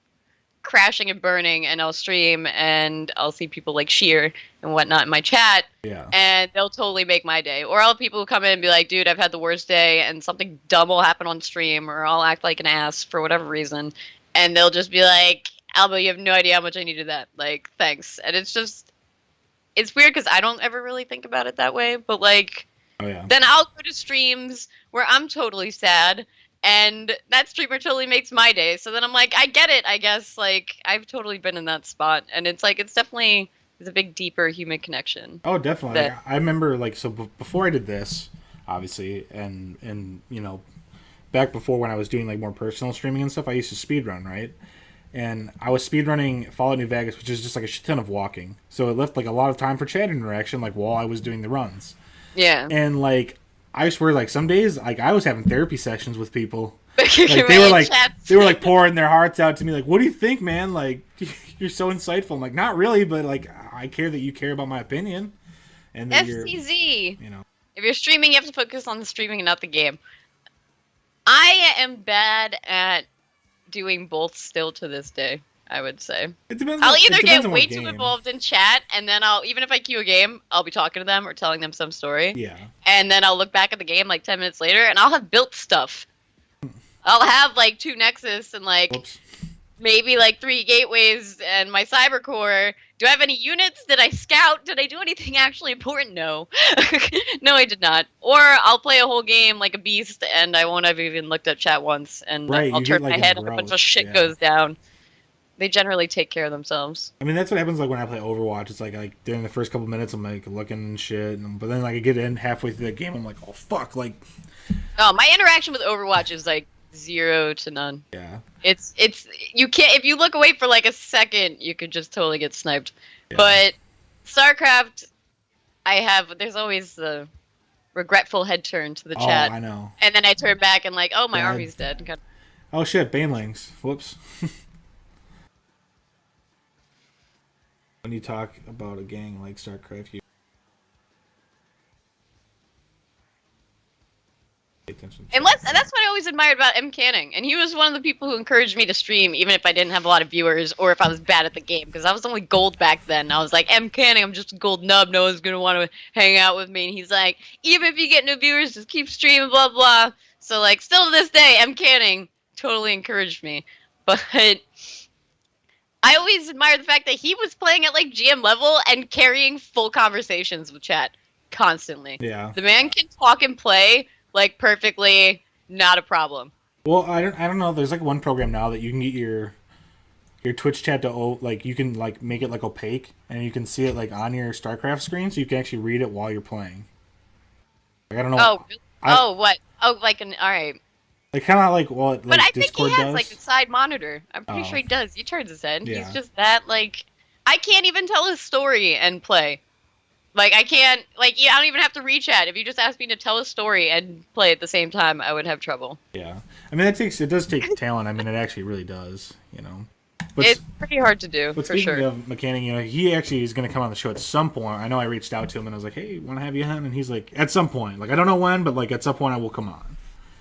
crashing and burning, and I'll stream and I'll see people like sheer and whatnot in my chat, Yeah. and they'll totally make my day. Or I'll have people who come in and be like, dude, I've had the worst day, and something dumb will happen on stream, or I'll act like an ass for whatever reason, and they'll just be like, Alba, you have no idea how much I needed that. Like, thanks. And it's just, it's weird because I don't ever really think about it that way, but like, Oh yeah. then I'll go to streams where I'm totally sad, and that streamer totally makes my day. So then I'm like, I get it, I guess. Like, I've totally been in that spot, and it's like, it's definitely there's a big, deeper human connection. Oh, definitely. That- Like, I remember like so before I did this, obviously, and you know, back before when I was doing like more personal streaming and stuff, I used to speedrun, right? And I was speedrunning Fallout New Vegas, which is just like a shit ton of walking. So it left like a lot of time for chat interaction, like while I was doing the runs. Yeah. And like I swear, like some days, like I was having therapy sessions with people. Like, Like they were like pouring their hearts out to me. Like, what do you think, man? Like, you're so insightful. I'm like, not really, but like I care that you care about my opinion. And that you're, FCZ. you know, If you're streaming, you have to focus on the streaming and not the game. I am bad at doing both still to this day, I would say. it depends. I'll it either depends get on way what too game. involved in chat, and then I'll, even if I queue a game, I'll be talking to them or telling them some story. Yeah. And then I'll look back at the game like 10 minutes later, and I'll have built stuff. I'll have like 2 Nexus and like Whoops. maybe like 3 gateways and my cyber core. Do I have any units? Did I scout? Did I do anything actually important? No. No, I did not. Or I'll play a whole game like a beast and I won't have even looked at chat once, and Right, I'll you turn get, like, my head and a bunch of engrossed, shit yeah. goes down. They generally take care of themselves. I mean, that's what happens like when I play Overwatch. It's like during the first couple minutes, I'm like looking and shit, but then like I get in halfway through that game, I'm like, oh fuck, like Oh, my interaction with Overwatch is like 0 to none. yeah. It's you can't, if you look away for like a second, you could just totally get sniped. Yeah. But StarCraft, there's always the regretful head turn to the Oh, chat. I know. And then I turn back and like, oh, my Dead. army's dead. God. Oh shit, Banelings. Whoops. When you talk about a gang like StarCraft, you pay attention. And that's what I always admired about M. Canning. And he was one of the people who encouraged me to stream, even if I didn't have a lot of viewers or if I was bad at the game. Because I was only gold back then. I was like, M. Canning, I'm just a gold nub. No one's going to want to hang out with me. And he's like, even if you get no viewers, just keep streaming, blah, blah. So, like, still to this day, M. Canning totally encouraged me. But I always admire the fact that he was playing at like GM level and carrying full conversations with chat constantly. Yeah. The man can talk and play like perfectly, not a problem. Well, I don't know. There's like one program now that you can get your Twitch chat to like you can like make it like opaque and you can see it like on your StarCraft screen, so you can actually read it while you're playing. Like I don't know. Oh, really? I Oh, what? Oh, like an all right. like kind of like what But I like think he Discord has like a does. side monitor. I'm pretty Oh sure he does. He turns his head. He's yeah, just that like I can't even tell his story and play. Like I can't like yeah, I don't even have to reach at. If you just ask me to tell a story and play at the same time, I would have trouble. yeah. I mean, it does take talent. I mean, it actually really does. You know. It's pretty hard to do But for speaking sure. of Mechanic, you know, he actually is going to come on the show at some point. I know I reached out to him and I was like, "Hey, want to have you on?" And he's like, "At some point." Like I don't know when, but like at some point I will come on.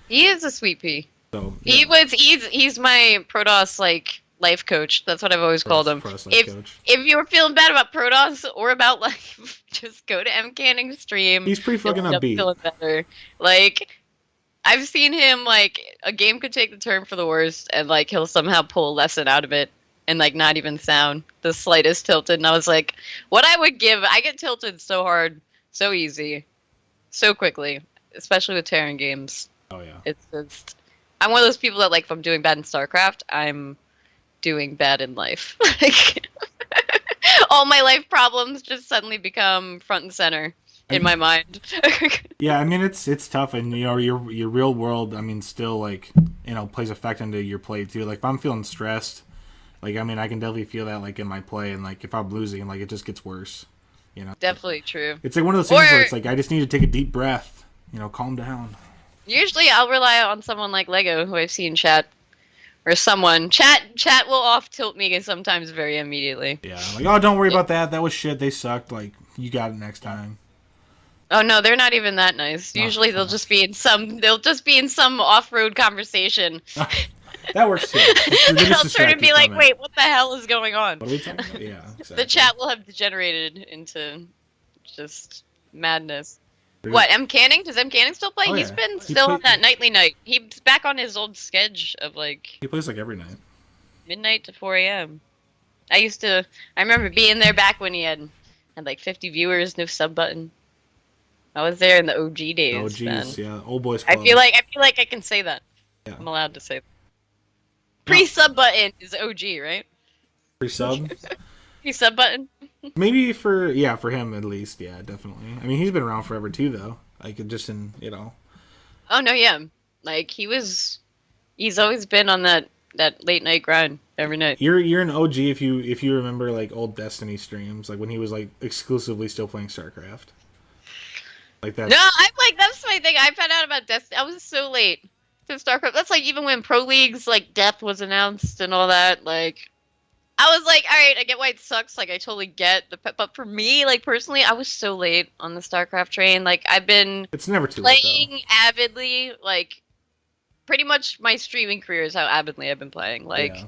He is a sweet pea. So He yeah, was he's my Protoss like life coach. That's what I've always called him. Pro Life If Coach. if you were feeling bad about Protoss or about life, just go to M Canning stream. He's pretty You'll fucking end up upbeat. feeling better. Like I've seen him like a game could take the turn for the worst and like he'll somehow pull a lesson out of it and like not even sound the slightest tilted. And I was like, what I would give I get tilted so hard, so easy, so quickly, especially with Terran games. Oh yeah. It's just I'm one of those people that like if I'm doing bad in StarCraft, I'm doing bad in life. Like all my life problems just suddenly become front and center in my mind. Yeah, I mean it's tough, and you know your real world. I mean, still like you know plays effect into your play too. Like if I'm feeling stressed, like I mean I can definitely feel that like in my play, and like if I'm losing, like it just gets worse. You know, Definitely true. it's like one of those Or things where it's like I just need to take a deep breath. You know, calm down. usually I'll rely on someone like Lego who I've seen chat or someone chat will off tilt me sometimes very immediately. Yeah, like oh don't worry about that. That was shit. They sucked. Like you got it next time. Oh no, they're not even that nice. Oh, Usually they'll just be in some off-road conversation. that works too. I'll turn and be like, "Wait, what the hell is going on?" What are we talking about? Yeah, exactly. The chat will have degenerated into just madness. There's- What, M. Canning? Does M. Canning still play? Oh, He's yeah. been He still play- on that nightly night. He's back on his old sketch of like He plays like every night. midnight to 4 a.m. I remember being there back when he had like 50 viewers, no sub button. I was there in the OG days. Oh man. geez, yeah, old boys I club. feel like I can say that. Yeah. I'm allowed to say that. Pre-sub button is OG, right? Pre-sub. Pre-sub button. Maybe for him at least, yeah, definitely. I mean, he's been around forever too, though. Like just in Oh no, yeah. Like he's always been on that late night grind every night. You're an OG if you remember like old Destiny streams, like when he was like exclusively still playing StarCraft. Like that. No, I'm like that's my thing. I found out about Destiny. I was so late to StarCraft. That's like even when Pro League's like death was announced and all that. Like I was like, all right, I get why it sucks. Like I totally get but for me, like personally, I was so late on the StarCraft train. Like I've been It's never too late though. playing avidly. Like pretty much my streaming career is how avidly I've been playing. Like. Yeah.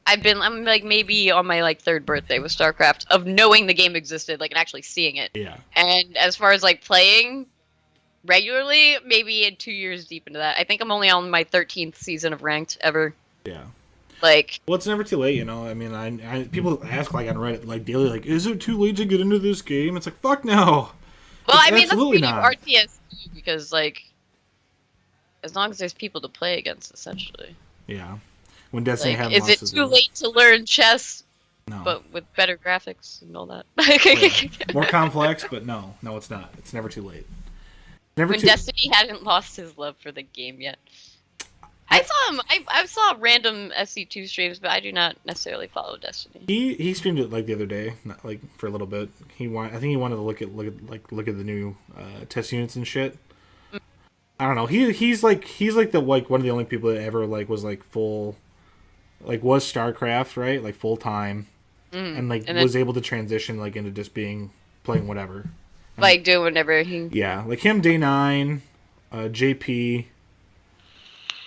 I'm like maybe on my like third birthday with StarCraft of knowing the game existed, like and actually seeing it. Yeah. And as far as like playing regularly, maybe in 2 years deep into that. I think I'm only on my 13th season of ranked ever. Yeah. Like, Well, it's never too late, you know. I mean, I people ask like on Reddit like daily, like, is it too late to get into this game? It's like, fuck no. well, It's I mean that's absolutely pretty not. RTS too, because like as long as there's people to play against, essentially. Yeah. When Destiny Like, had is it losses, too late to learn chess, No. but with better graphics and all that? Yeah. More complex, but no, it's not. It's never too late. Never When too. Destiny hadn't lost his love for the game yet. I saw him. I saw random SC2 streams, but I do not necessarily follow Destiny. He streamed it like the other day, not like for a little bit. I think he wanted to look at the new test units and shit. I don't know. He's like the like one of the only people that ever like was like full, like was StarCraft right like full time, and like and then- was able to transition like into just playing whatever. Like doing whatever he. Yeah, like him, Day 9, JP,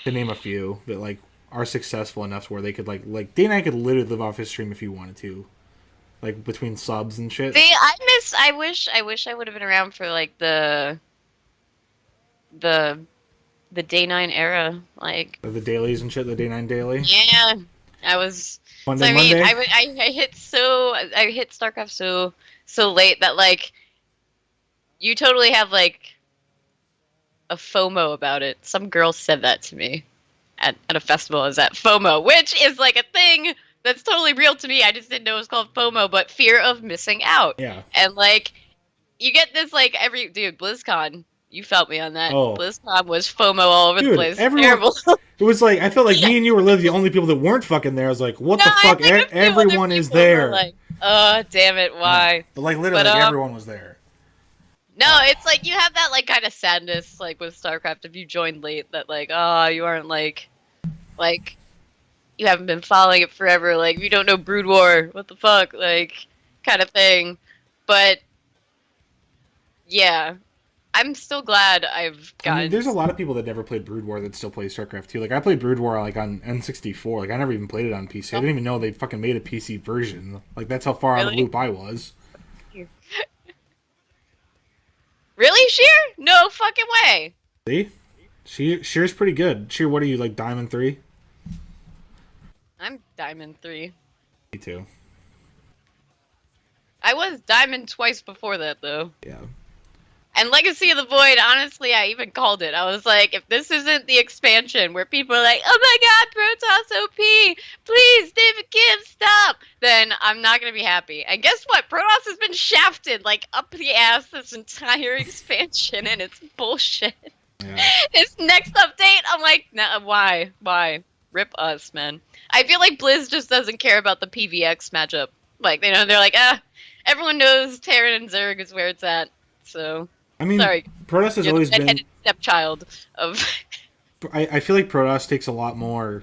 to name a few that like are successful enough to where they could like Day 9 could literally live off his stream if he wanted to, like between subs and shit. See, I wish I would have been around for like the Day 9 era. Like, The dailies and shit, the Day 9 daily. yeah, I was So I mean, Monday. I hit StarCraft so late that like you totally have like a FOMO about it. Some girl said that to me at a festival. Is that FOMO, which is like a thing that's totally real to me. I just didn't know it was called FOMO, but fear of missing out. Yeah. And like you get this like every dude BlizzCon. You felt me on that. Oh, BlizzCon was FOMO all over the dude, place. everyone. Terrible. It was like I felt like me and you were literally the only people that weren't fucking there. I was like, what No, the I fuck? think a few other Everyone is people were there. like, "Oh, damn it, Yeah, why?" but like literally, But like everyone was there. no, it's like you have that like kind of sadness like with StarCraft if you joined late that like, oh, you aren't like you haven't been following it forever, like you don't know Brood War, what the fuck, like kind of thing. But yeah, I'm still glad I've I mean, gotten. there's a lot of people that never played Brood War that still play StarCraft 2. Like, I played Brood War, like, on N64. Like, I never even played it on PC. I didn't even know they fucking made a PC version. Like, that's how far out of the Really? loop I was. Really, Sheer? No fucking way. See? Sheer's pretty good. Sheer, what are you, like, Diamond 3? I'm Diamond 3. Me too. I was Diamond twice before that though. Yeah. And Legacy of the Void, honestly, I even called it. I was like, if this isn't the expansion where people are like, oh my god, Protoss OP, please, David Gibbs, stop, then I'm not going to be happy. And guess what? Protoss has been shafted, like, up the ass this entire expansion, and it's bullshit. Yeah. This next update, I'm like, nah, why? Why? Rip us, man. I feel like Blizz just doesn't care about the PVX matchup. Like, you know, they're like, everyone knows Terran and Zerg is where it's at, so... I mean, Sorry, Protoss has you're always the been... redheaded stepchild of. I feel like Protoss takes a lot more...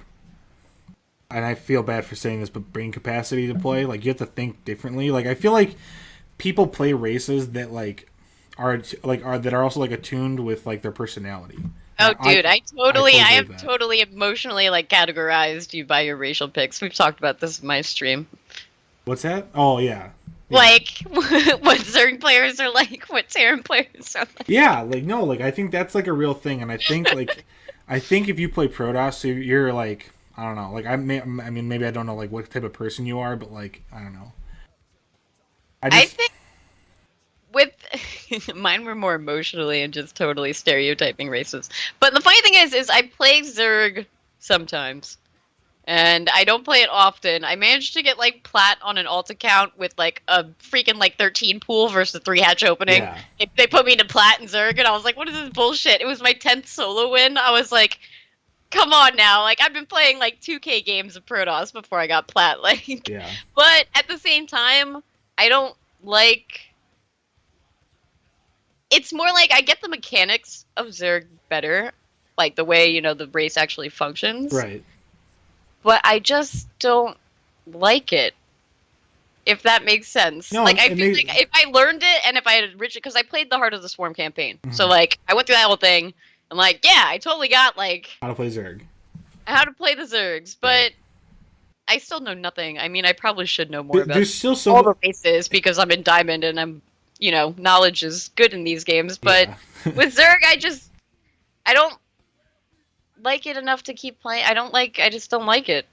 And I feel bad for saying this, but brain capacity to play. Like, you have to think differently. Like, I feel like people play races that, like... are also like attuned with like their personality. Oh, dude, I have that. totally emotionally like categorized you by your racial picks. We've talked about this in my stream. What's that? Oh yeah. Like what Zerg players are like, what Terran players are like. Yeah, like no, like I think that's like a real thing, and I think if you play Protoss, you're like I don't know, like I mean maybe I don't know like what type of person you are, but like I don't know. I think with mine were more emotionally and just totally stereotyping races. But the funny thing is I play Zerg sometimes. And I don't play it often. I managed to get like plat on an alt account with like a freaking like 13 pool versus 3 hatch opening. Yeah. They put me into plat and Zerg, and I was like, what is this bullshit? It was my 10th solo win. I was like, come on now. Like, I've been playing like 2K games of Protoss before I got plat. Like, Yeah. But at the same time, I don't like. It's more like I get the mechanics of Zerg better, like the way, you know, the race actually functions. Right. But I just don't like it. If that makes sense. No, like I feel like if I learned it and if I had originally, because I played the Heart of the Swarm campaign, so like I went through that whole thing. I'm like, yeah, I totally got like how to play Zerg, how to play the Zergs, but I still know nothing. I mean, I probably should know more about there's still all the races because I'm in Diamond and I'm, you know, knowledge is good in these games. But with Zerg, I don't like it enough to keep playing. I just don't like it.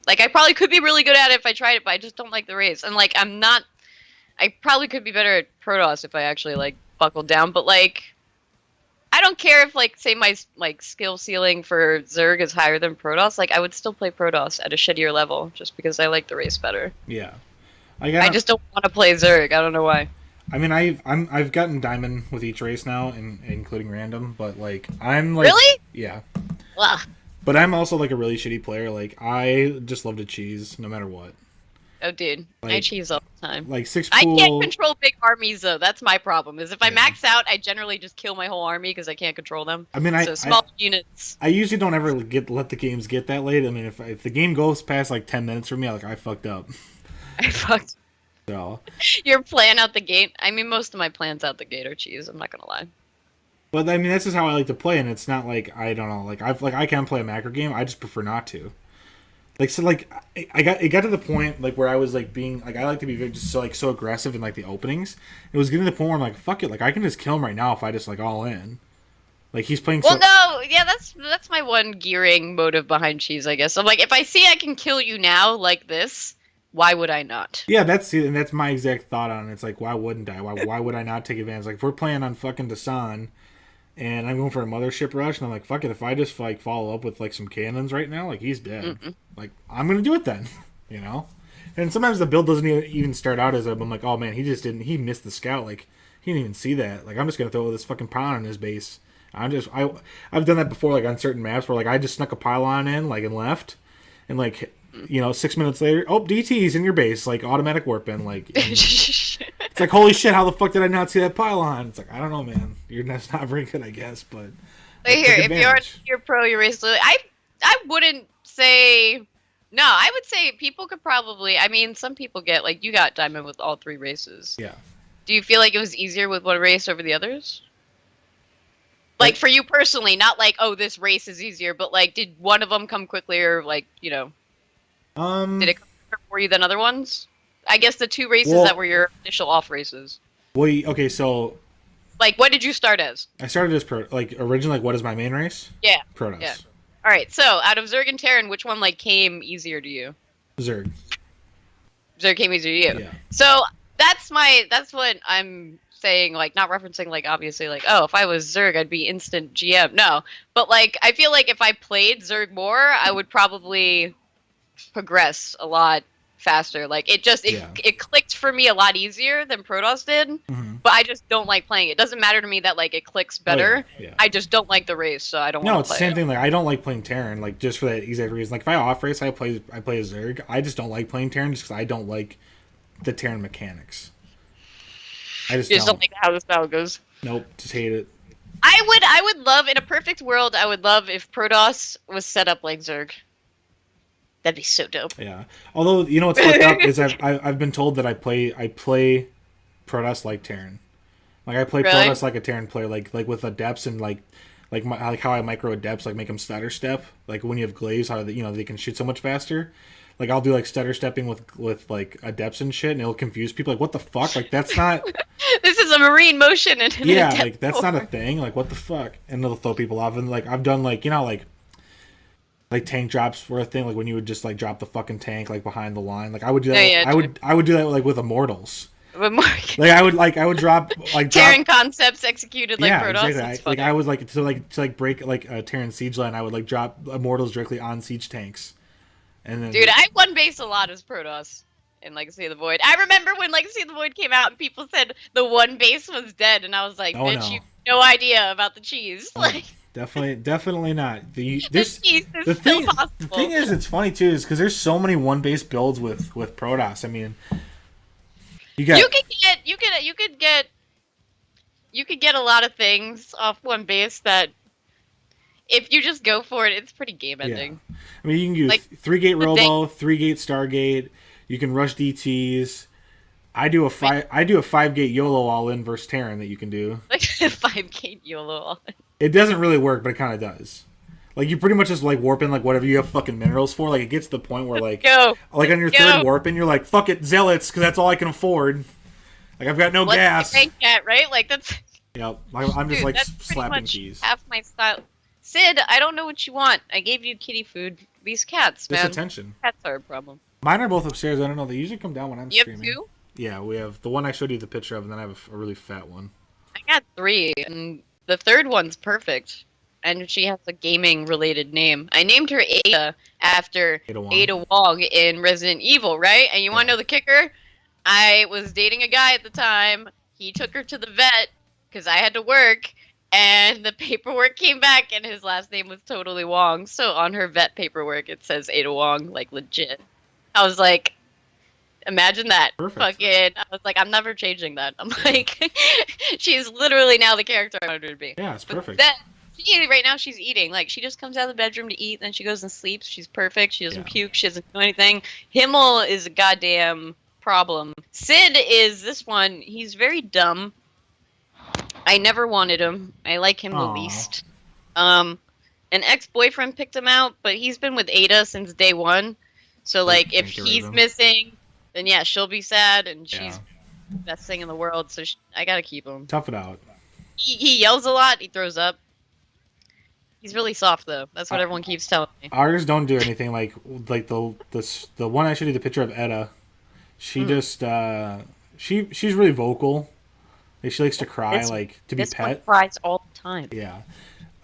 Like, I probably could be really good at it if I tried it, but I just don't like the race. And, like, I probably could be better at Protoss if I actually, like, buckled down. But, like, I don't care if, like, say my, like, skill ceiling for Zerg is higher than Protoss. Like, I would still play Protoss at a shittier level just because I like the race better. Yeah. I just don't want to play Zerg. I don't know why. I mean, I've gotten Diamond with each race now, including random, but, like, I'm, like... Really? Yeah. Ugh. But I'm also, like, a really shitty player. Like, I just love to cheese, no matter what. Oh, dude. Like, I cheese all the time. Like, 6 pool... I can't control big armies, though. That's my problem, is if I max out, I generally just kill my whole army because I can't control them. I mean, so small units. I usually don't ever let the games get that late. I mean, if the game goes past, like, 10 minutes for me, I fucked up. I fucked. So. Your plan out the gate? I mean, most of my plans out the gate are cheese, I'm not gonna lie. But I mean, that's just how I like to play, and it's not like I don't know, like I can play a macro game. I just prefer not to. Like so, like it got to the point like where I was like being like I like to be very, just so aggressive in like the openings. It was getting to the point where I'm like, fuck it, like I can just kill him right now if I just like all in. Like he's playing Well, so. no, yeah, that's my one gearing motive behind cheese, I guess. I'm like, if I see I can kill you now like this, why would I not? Yeah, that's my exact thought on it. It's like, why wouldn't I? Why would I not take advantage? Like, if we're playing on fucking Dasan, and I'm going for a mothership rush, and I'm like, fuck it, if I just like follow up with like some cannons right now, like he's dead. Mm-mm. Like I'm gonna do it then, you know. And sometimes the build doesn't even start out as I'm like, oh man, he missed the scout. Like he didn't even see that. Like I'm just gonna throw this fucking pylon on his base. I've done that before, like on certain maps where like I just snuck a pylon in like and left, and like 6 minutes later, oh DT's in your base, like automatic warp in, like it's like holy shit, how the fuck did I not see that pylon? It's like I don't know, man. That's not very good, I guess, but But here, if you're pro, you race Lily. I wouldn't say no. I would say people could probably. I mean, some people get like you got diamond with all 3 races. yeah. Do you feel like it was easier with one race over the others? Like for you personally, not like oh this race is easier, but like did one of them come quickly or like did it come quicker for you than other ones? I guess the 2 races that were your initial off races. Well, okay, so like what did you start as? I started as originally. Like, what is my main race? Yeah. Protoss. Yeah. All right. So out of Zerg and Terran, which one like came easier to you? Zerg. Zerg came easier to you. Yeah. So that's what I'm saying, like not referencing like obviously like oh if I was Zerg I'd be instant GM. No, but like I feel like if I played Zerg more, I would probably progress a lot faster. Like it clicked for me a lot easier than Protoss did. Mm-hmm. But I just don't like playing it. It doesn't matter to me that like it clicks better. Oh, yeah. I just don't like the race, so I don't want to play it. No, it's the same thing. Like I don't like playing Terran, like just for that exact reason. Like if I off race, I play a Zerg. I just don't like playing Terran just because I don't like the Terran mechanics. I just don't like how the style goes. Nope, just hate it. I would love in a perfect world. I would love if Protoss was set up like Zerg. That'd be so dope. Yeah. Although what's fucked up is I've been told that I play Protoss like Terran. Like I play Protoss like a Terran player, like with adepts and like how I micro adepts, like make them stutter step. Like when you have glaives, how they can shoot so much faster. Like I'll do like stutter stepping with like adepts and shit, and it'll confuse people. Like what the fuck? Like that's not. This is a marine motion. And yeah, like that's not a thing. Like what the fuck? And it'll throw people off. And like I've done like like tank drops were a thing. Like when you would just like drop the fucking tank like behind the line. Like I would do that. Yeah, I would do that like with immortals. But more Like I would drop like Terran concepts executed like Protoss. Exactly. Like I was like to break like a Terran siege line. I would like drop immortals directly on siege tanks. And then, dude, I won base a lot as Protoss in Legacy of the Void. I remember when Legacy of the Void came out and people said the one base was dead, and I was like, bitch, you have no idea about the cheese. Like, definitely not. The cheese is still possible. The thing is, it's funny too, is because there's so many one base builds with Protoss. I mean, you could get a lot of things off one base that. If you just go for it, it's pretty game ending. Yeah. I mean, you can use like, 3-gate Robo, 3-gate Stargate. You can rush DTs. I do a 5-gate YOLO all in versus Terran that you can do. Like a 5-gate YOLO all in. It doesn't really work, but it kind of does. Like you pretty much just like warp in like whatever you have fucking minerals for. Like it gets to the point where like on your third warp in, you're like fuck it, zealots, because that's all I can afford. Like I've got no gas. Rank at, right? Like that's. Yep. I'm just like slapping keys. Half my style. Sid, I don't know what you want. I gave you kitty food. These cats, man. Just attention. Cats are a problem. Mine are both upstairs. I don't know. They usually come down when I'm streaming. You have 2? Yeah, we have the one I showed you the picture of, and then I have a really fat one. I got 3, and the third one's perfect. And she has a gaming-related name. I named her Ada after Ada Wong in Resident Evil, right? And you want to know the kicker? I was dating a guy at the time. He took her to the vet because I had to work. And the paperwork came back, and his last name was totally Wong. So on her vet paperwork, it says Ada Wong, like legit. I was like, imagine that. Perfect. I was like, I'm never changing that. I'm like, she's literally now the character I wanted her to be. Yeah, it's perfect. Then, right now she's eating. Like, she just comes out of the bedroom to eat, then she goes and sleeps. She's perfect. She doesn't puke. She doesn't do anything. Himmel is a goddamn problem. Sid is this one. He's very dumb. I never wanted him. I like him the least. An ex-boyfriend picked him out, but he's been with Ada since day 1. So, like, if he's missing, then yeah, she'll be sad, and she's the best thing in the world, so I gotta keep him. Tough it out. He yells a lot, he throws up. He's really soft though. That's what Uh, everyone keeps telling me. ours don't do anything like the one I showed you the picture of Etta. She Mm. just she's really vocal. Like, she likes to cry, This like to be this one pet. cries all the time. Yeah.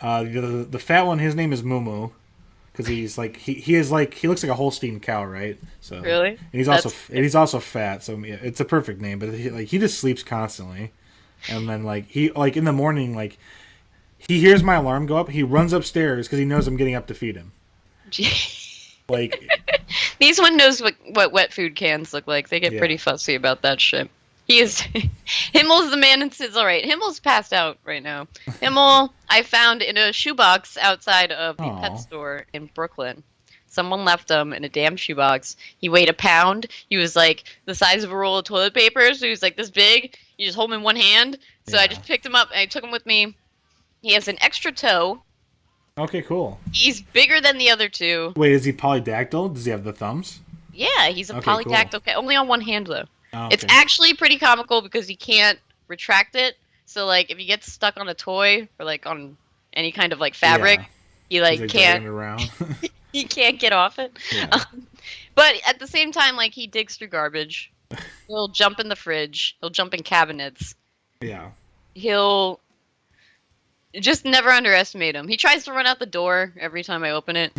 The fat one, his name is Mumu, because he's like he looks like a Holstein cow, right? So Really? he's also fat. So yeah, it's a perfect name. But he just sleeps constantly, and then he in the morning he hears my alarm go up. He runs upstairs because he knows I'm getting up to feed him. Like These one knows what wet food cans look like. They get yeah. pretty fussy about that shit. He is Himmel's the man and Sid's alright. Himmel's passed out right now. Himmel I found in a shoebox outside of the pet Aw. store in Brooklyn. Someone left him in a damn shoebox. He weighed a pound. He was like the size of a roll of toilet paper, so he was like this big. You just hold him in one hand. So I Yeah. just picked him up and I took him with me. He has an extra toe. Okay, cool. He's bigger than the other two. Wait, is he polydactyl? Does he have the thumbs? Yeah, he's a Okay, cool. polydactyl cat. Only on one hand though. Oh, It's okay. actually pretty comical because he can't retract it. So like if he gets stuck on a toy or like on any kind of like fabric, Yeah. he He's, like like, can't dragging it around. he can't get off it. Yeah. But at the same time, like he digs through garbage. He'll jump in the fridge. He'll jump in cabinets. Yeah. He'll just never underestimate him. He tries to run out the door every time I open it.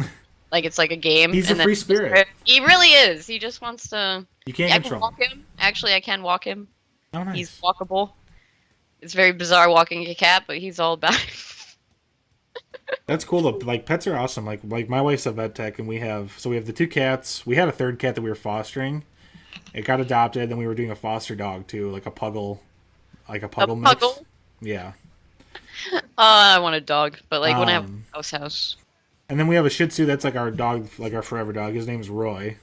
Like it's like a game. He's a and then free spirit. He really is. He just wants to. You can't I can control walk him. Actually, I can walk him. Oh, nice. He's walkable. It's very bizarre walking a cat, but he's all about it. That's cool though. Like pets are awesome. Like my wife's a vet tech, and we have the two cats. We had a third cat that we were fostering. It got adopted. Then we were doing a foster dog too, like a puggle A mix. puggle? Yeah. I want a dog, but like when I have Um, a house. And then we have a Shih Tzu that's like our dog, like our forever dog. His name's Roy.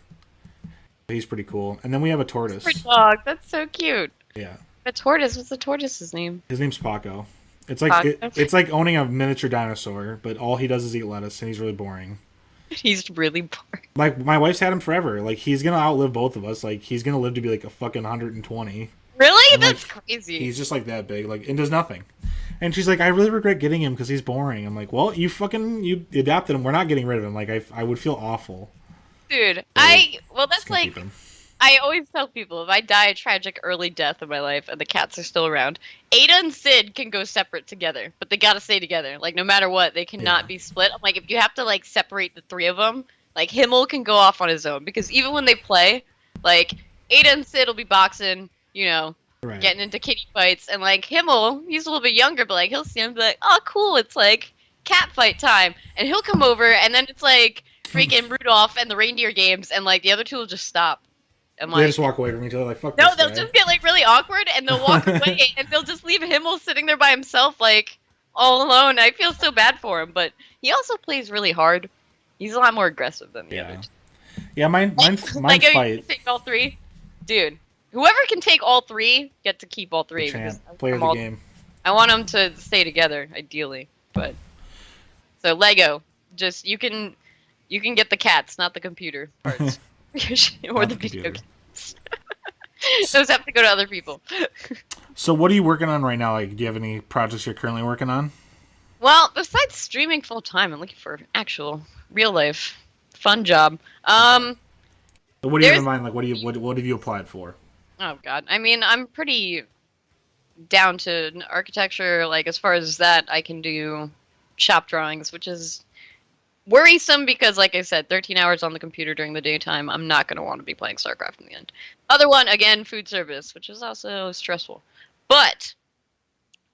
He's pretty cool. And then we have a tortoise. For dog, that's so cute. Yeah. A tortoise. What's the tortoise's name? His name's Paco. It's like Paco? it's like owning a miniature dinosaur, but all he does is eat lettuce, and he's really boring. He's really boring. Like my wife's had him forever. Like he's gonna outlive both of us. Like he's gonna live to be like a fucking 120. Really? And, like, That's crazy. He's just like that big, like and does nothing. And she's like, I really regret getting him because he's boring. I'm like, well, you adopted him. We're not getting rid of him. Like I would feel awful. Dude, Just that's gonna like keep him. I always tell people if I die a tragic early death in my life and the cats are still around, Ada and Sid can go separate together, but they gotta stay together. Like no matter what, they cannot Yeah. be split. I'm like, if you have to like separate the three of them, like Himmel can go off on his own because even when they play, like Ada and Sid will be boxing, Right. getting into kitty fights, and like Himmel, he's a little bit younger, but like he'll see him and be like, oh cool, it's like cat fight time, and he'll come over, and then it's like freaking Rudolph and the reindeer games, and like the other two will just stop. And They like, just walk away from each other like fuck no, this they'll guy. just get like really awkward and they'll walk away and they'll just leave Himmel sitting there by himself, like all alone. I feel so bad for him, but he also plays really hard. He's a lot more aggressive than the other two. Yeah, mine Like, fight. you can take all three, dude. Whoever can take all three get to keep all three. Champ, Because player of the game. I want them to stay together, ideally. But so Lego, just you can get the cats, not the computer parts, or Not the the video computer. games. Those have to go to other people. So what are you working on right now? Like, do you have any projects you're currently working on? Well, besides streaming full time, I'm looking for actual real life fun job. What do you have There's- in mind? Like, what have you applied for? Oh god. I mean, I'm pretty down to architecture. Like as far as that, I can do shop drawings, which is worrisome because, like I said, 13 hours on the computer during the daytime. I'm not going to want to be playing StarCraft in the end. Other one, again, food service, which is also stressful. But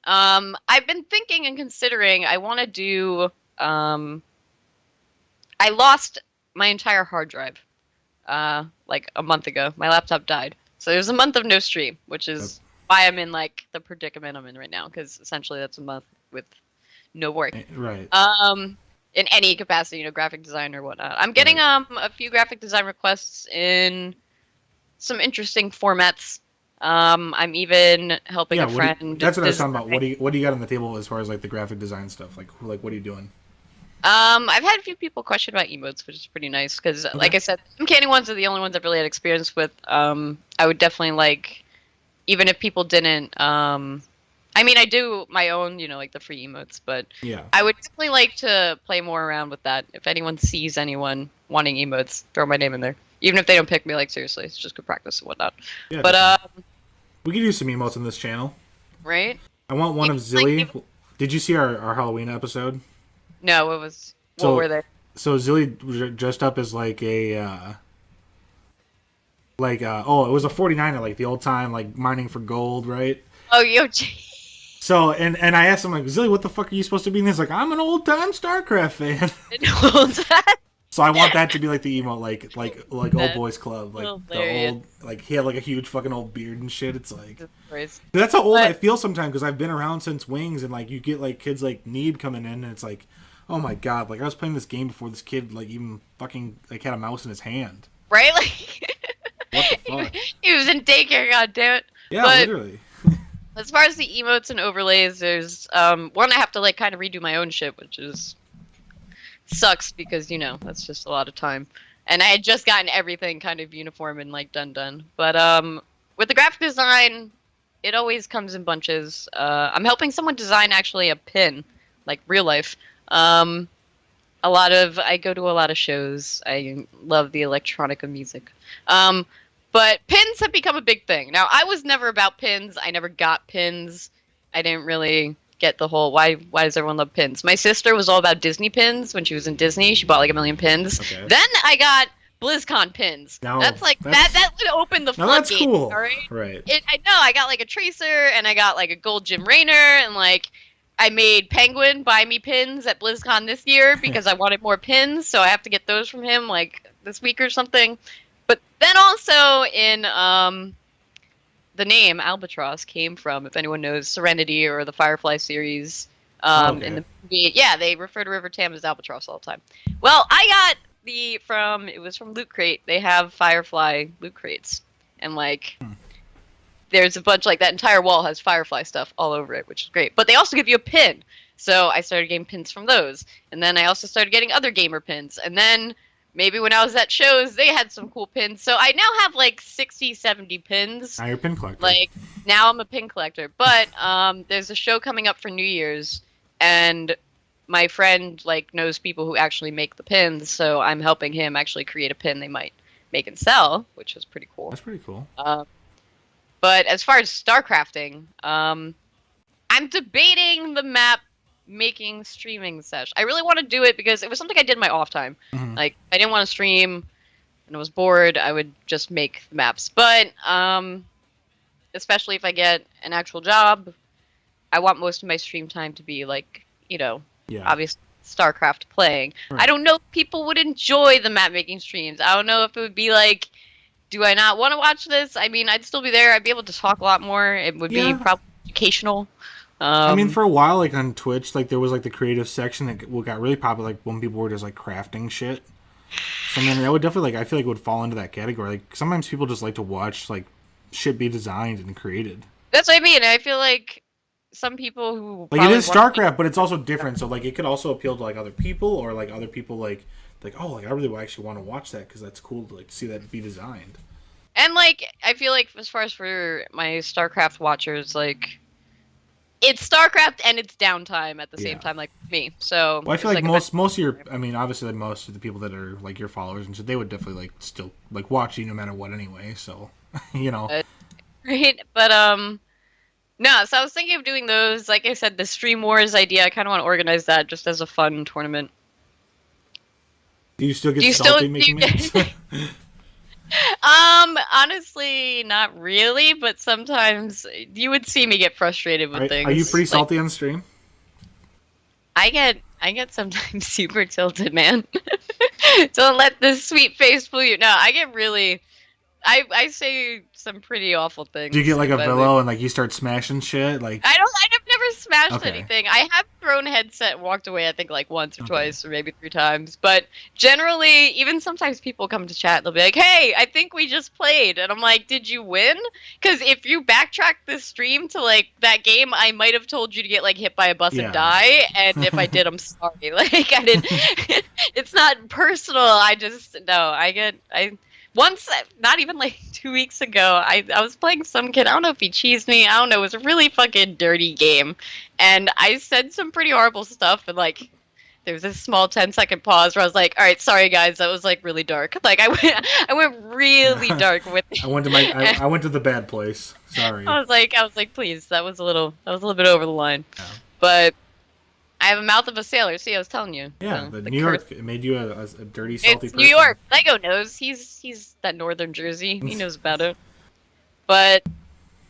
I've been thinking and considering. I want to do. I lost my entire hard drive like a month ago. My laptop died. So there's a month of no stream, which is why I'm in like the predicament I'm in right now, because essentially that's a month with no work. Right. In any capacity, graphic design or whatnot. I'm getting a few graphic design requests in some interesting formats. I'm even helping a friend. That's what I was talking about. What do you got on the table as far as like the graphic design stuff? Like what are you doing? I've had a few people question about emotes, which is pretty nice because, like I said, uncanny ones are the only ones I've really had experience with. I would definitely like, even if people didn't. I I mean, I do my own, like the free emotes, but Yeah. I would definitely like to play more around with that. If anyone sees anyone wanting emotes, throw my name in there. Even if they don't pick me, like, seriously, it's just good practice and whatnot. Yeah, But, definitely. We could use some emotes on this channel. right? I want one You of can, like, Zilly. Did you see our Halloween episode? no, what So were they? so Zilly dressed up as like a oh, it was a 49er, like the old time, like mining for gold, right? Oh, yo, So and I asked him, like, Zilly, what the fuck are you supposed to be? And he's like, I'm an old time StarCraft fan. So I want that to be like the emote, like old boys club, like the hilarious. old, like he had like a huge fucking old beard and shit. It's like Christ. that's how old But- I feel sometimes, because I've been around since Wings, and like you get like kids like Neeb coming in, and it's like, oh my god, like I was playing this game before this kid like even fucking like had a mouse in his hand. Right? Like, What the fuck? he was in daycare, god damn it. Yeah, But- literally. As far as the emotes and overlays, there's one I have to like kind of redo my own shit, which is sucks because that's just a lot of time. And I had just gotten everything kind of uniform and like done. But with the graphic design, it always comes in bunches. I'm helping someone design actually a pin, like real life. I go to a lot of shows. I love the electronica music. But pins have become a big thing. Now, I was never about pins. I never got pins. I didn't really get the whole why does everyone love pins. My sister was all about Disney pins when she was in Disney. She bought like 1 million pins. Okay. Then I got BlizzCon pins. Now, That's that would open the Now that's floodgates. cool. All right. Right. I know. I got like a Tracer and I got like a gold Jim Raynor and like I made Penguin buy me pins at BlizzCon this year because I wanted more pins, so I have to get those from him like this week or something. But then also in the name Albatross came from, if anyone knows Serenity or the Firefly series. Okay. In the movie, yeah, they refer to River Tam as Albatross all the time. Well, I got it was from Loot Crate. They have Firefly loot crates, and like there's a bunch, like that entire wall has Firefly stuff all over it, which is great. But they also give you a pin, so I started getting pins from those, and then I also started getting other gamer pins, and then maybe when I was at shows, they had some cool pins. So I now have like 60, 70 pins. Now you're a pin collector. Like, now I'm a pin collector. But there's a show coming up for New Year's, and my friend like knows people who actually make the pins, so I'm helping him actually create a pin they might make and sell, which is pretty cool. That's pretty cool. But as far as StarCrafting, I'm debating the map making streaming sesh. I really want to do it because it was something I did in my off time. Mhm. Like, I didn't want to stream and I was bored, I would just make the maps. But especially if I get an actual job, I want most of my stream time to be like, Yeah. obviously StarCraft playing. Right. I don't know if people would enjoy the map making streams. I don't know if it would be like, do I not want to watch this? I mean, I'd still be there. I'd be able to talk a lot more. It would Yeah. be probably educational. I mean, for a while, like on Twitch, like there was like the creative section that got really popular, like when people were just like crafting shit. So I mean, that would definitely, like, I feel like it would fall into that category. Like sometimes people just like to watch like shit be designed and created. That's what I mean. I feel like some people who Like it probably is want- StarCraft, but it's also different. So like it could also appeal to like other people, or like other people like oh, like I really actually want to watch that because that's cool to like see that be designed. And like, I feel like as far as for my StarCraft watchers, like, it's StarCraft and it's downtime at the same Yeah. time, like me. So Well, I feel it's like a most of your, I mean, obviously like most of the people that are like your followers and so they would definitely like still like watch you no matter what anyway. So you know. right? But no. So I was thinking of doing those. Like I said, the Stream Wars idea. I kind of want to organize that just as a fun tournament. Do you still get Do you salty still- making do you- memes? Honestly, not really. But sometimes you would see me get frustrated with things. Are you pretty Like, salty on stream? I get sometimes super tilted, man. Don't let this sweet face fool you. No, I get really. I say some pretty awful things. Do you get like a but- Villo and like you start smashing shit? Like I've never smashed Okay. anything. I have thrown a headset and walked away, I think, like once or twice or maybe 3 times. But generally, even sometimes people come to chat, they'll be like, hey, I think we just played. And I'm like, did you win? Because if you backtrack the stream to like that game, I might have told you to get like hit by a bus Yeah. and die. And if I did, I'm sorry. Like, I didn't. It's not personal. I just, no, Once, not even like 2 weeks ago, I was playing some kid. I don't know if he cheesed me. I don't know. It was a really fucking dirty game, and I said some pretty horrible stuff. And like, there was this small 10-second pause where I was like, "All right, sorry guys, that was like really dark." Like I went really dark with it. I went to the bad place. Sorry. I was like, please, that was a little bit over the line. Yeah. But I have a mouth of a sailor. See, I was telling you. Yeah, the New York it made you a dirty, salty It's person. New York. Lego knows. He's that northern Jersey. He knows about it. But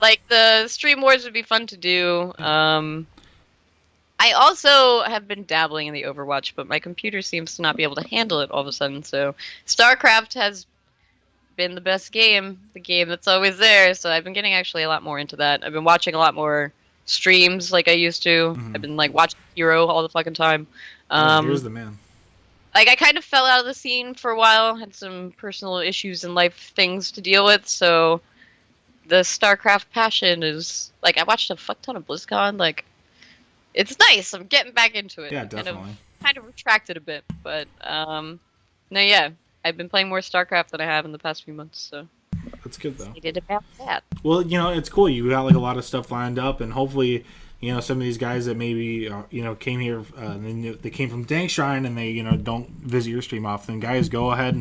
like the stream wars would be fun to do. I also have been dabbling in the Overwatch, but my computer seems to not be able to handle it all of a sudden. So StarCraft has been the best game, the game that's always there. So I've been getting actually a lot more into that. I've been watching a lot more streams like I used to. Mm-hmm. I've been like watching Hero all the fucking time. Here's the man. Like I kind of fell out of the scene for a while, had some personal issues and life things to deal with, so the StarCraft passion is like I watched a fuck ton of BlizzCon, like it's nice. I'm getting back into it. Yeah, definitely. Kind of retracted a bit, but no, yeah, I've been playing more StarCraft than I have in the past few months, so That's good though. excited about that. Well, it's cool. You got like a lot of stuff lined up, and hopefully, some of these guys that maybe came here, they came from Dank Shrine, and they don't visit your stream often. Guys, go ahead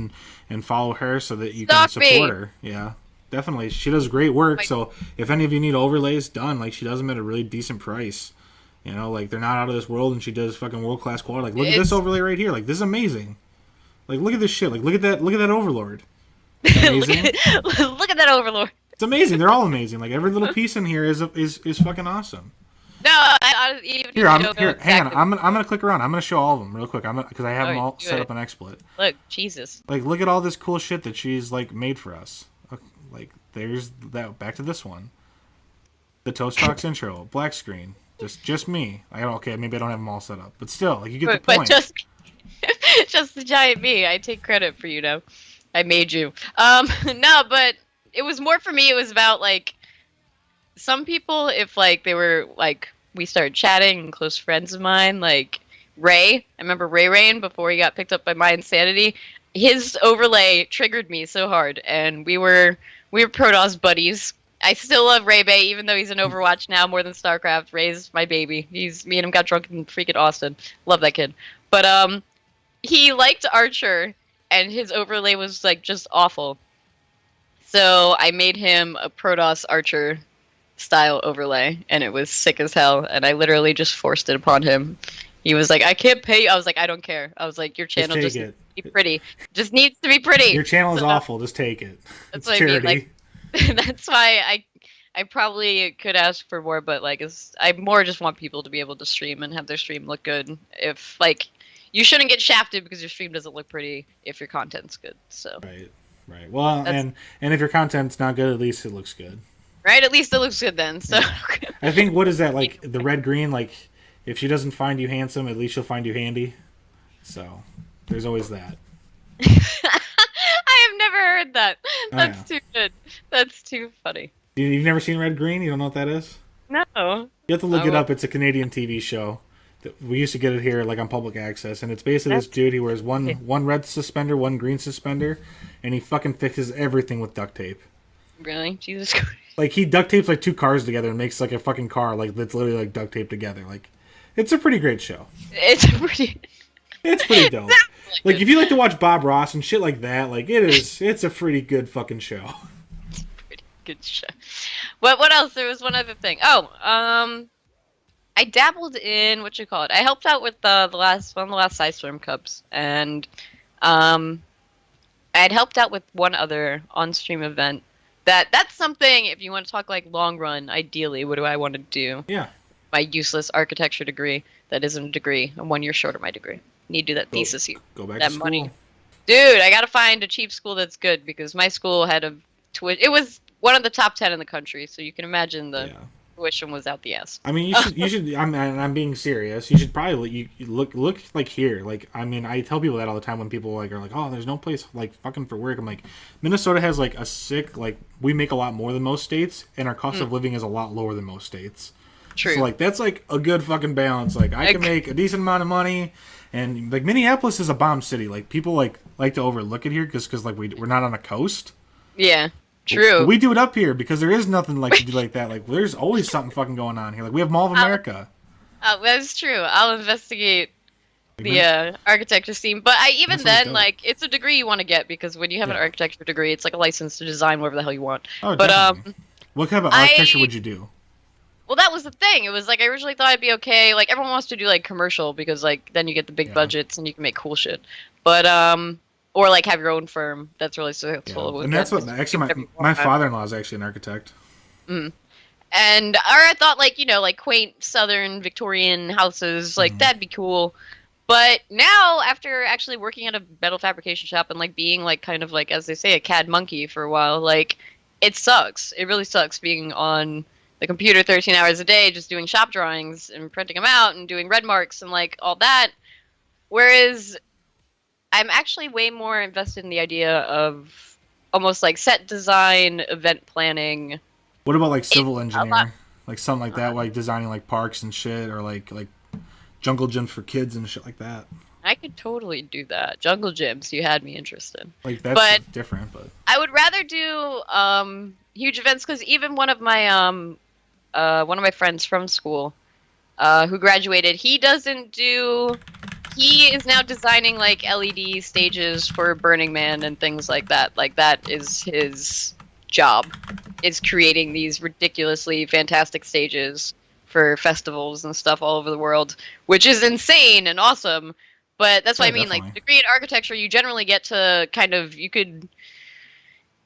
and follow her so that you can support her. Yeah, definitely. She does great work. So if any of you need overlays done, like she does them at a really decent price. Like they're not out of this world, and she does fucking world class quality. Like look at this overlay right here. Like this is amazing. Like look at this shit. Like look at that Overlord. It's amazing. Look at that Overlord. It's amazing. They're all amazing. Like every little piece in here is fucking awesome. No, even Here, hang on. exactly. I'm gonna click around. I'm gonna show all of them real quick. Because I have them all set up on XSplit. Look, Jesus. Like look at all this cool shit that she's like made for us. Like there's that. Back to this one. The Toast Talks intro, black screen. Just me. Okay, maybe I don't have them all set up, but still, like you get the point. But just the giant me. I take credit for you now. I made you. No, but it was more for me. It was about like some people, if like they were like we started chatting and close friends of mine, like Ray. I remember Ray Rain before he got picked up by my insanity. His overlay triggered me so hard, and we were Protoss buddies. I still love Ray Bay, even though he's in Overwatch now more than StarCraft. Ray's my baby. Me and him got drunk in freaking Austin. Love that kid. But he liked Archer, and his overlay was like just awful. So I made him a Protoss Archer style overlay, and it was sick as hell. And I literally just forced it upon him. He was like, "I can't pay." I was like, "I don't care." I was like, "Your channel just needs to be pretty. Just needs to be pretty. Your channel is awful. Just take it. That's what charity. I mean. Like, that's why I probably could ask for more, but like I more just want people to be able to stream and have their stream look good. If like you shouldn't get shafted because your stream doesn't look pretty if your content's good. So right. Well, and if your content's not good, at least it looks good. Right, at least it looks good then. So yeah. I think what is that like the red green? Like if she doesn't find you handsome, at least she'll find you handy. So there's always that. I have never heard that. That's too good. That's too funny. You've never seen Red Green? You don't know what that is? No. You have to look it up. It's a Canadian TV show. We used to get it here like on public access, and it's basically this dude. He wears one red suspender, one green suspender, and he fucking fixes everything with duct tape. Really? Jesus Christ. Like he duct tapes like two cars together and makes like a fucking car like that's literally like duct taped together. Like it's a pretty great show. It's pretty dope. Like if you like to watch Bob Ross and shit like that, like it's a pretty good fucking show. It's a pretty good show. What else? There was one other thing. I dabbled in what you call it. I helped out with the last Psystorm Cups, and I had helped out with one other on-stream event. That's something. If you want to talk like long run, ideally, what do I want to do? Yeah. My useless architecture degree that isn't a degree. I'm 1 year short of my degree. Need to do that thesis here. Go back to school. Money. Dude, I gotta find a cheap school that's good because my school had a tuition. It was one of the top 10 in the country, so you can imagine the tuition was out the ass. I mean, you should. I'm being serious. You should probably you look like here. Like I mean, I tell people that all the time when people like are like, oh, there's no place like fucking for work. I'm like, Minnesota has like a sick like we make a lot more than most states, and our cost of living is a lot lower than most states. So True. like that's like a good fucking balance. Like I can make a decent amount of money, and like Minneapolis is a bomb city. Like people like to overlook it here because like we're not on a coast. Yeah. But True. we do it up here because there is nothing like to do like that. Like there's always something fucking going on here. Like we have Mall of I'll, America. that's true. I'll investigate Like, the architecture scene. But even Minnesota's then, dope. like, it's a degree you want to get because when you have an Yeah. architecture degree, it's like a license to design whatever the hell you want. Oh, But definitely. What kind of architecture I would you do? well, that was the thing. It was like I originally thought it'd be okay. Like everyone wants to do like commercial because like then you get the big Yeah. budgets and you can make cool shit. But or like have your own firm that's really Yeah. successful with And that's getting what to do actually whatever you my want. father-in-law is actually an architect. Mm. And or I thought like, like quaint southern Victorian houses, like Mhm. that'd be cool. But now after actually working at a metal fabrication shop and like being like kind of like as they say a CAD monkey for a while, like it sucks. It really sucks being on the computer 13 hours a day just doing shop drawings and printing them out and doing red marks and like all that. Whereas I'm actually way more invested in the idea of almost like set design, event planning. What about like It's civil a lot. engineer? Like something like that, like designing like parks and shit, or like jungle gyms for kids and shit like that. I could totally do that. Jungle gyms, you had me interested. Like that's But different, but I would rather do huge events because even one of my friends from school who graduated, he doesn't do. He is now designing like LED stages for Burning Man and things like that. Like that is his job, is creating these ridiculously fantastic stages for festivals and stuff all over the world, which is insane and awesome. But that's what yeah, I mean. Like definitely. degree in architecture, you generally get to kind of you could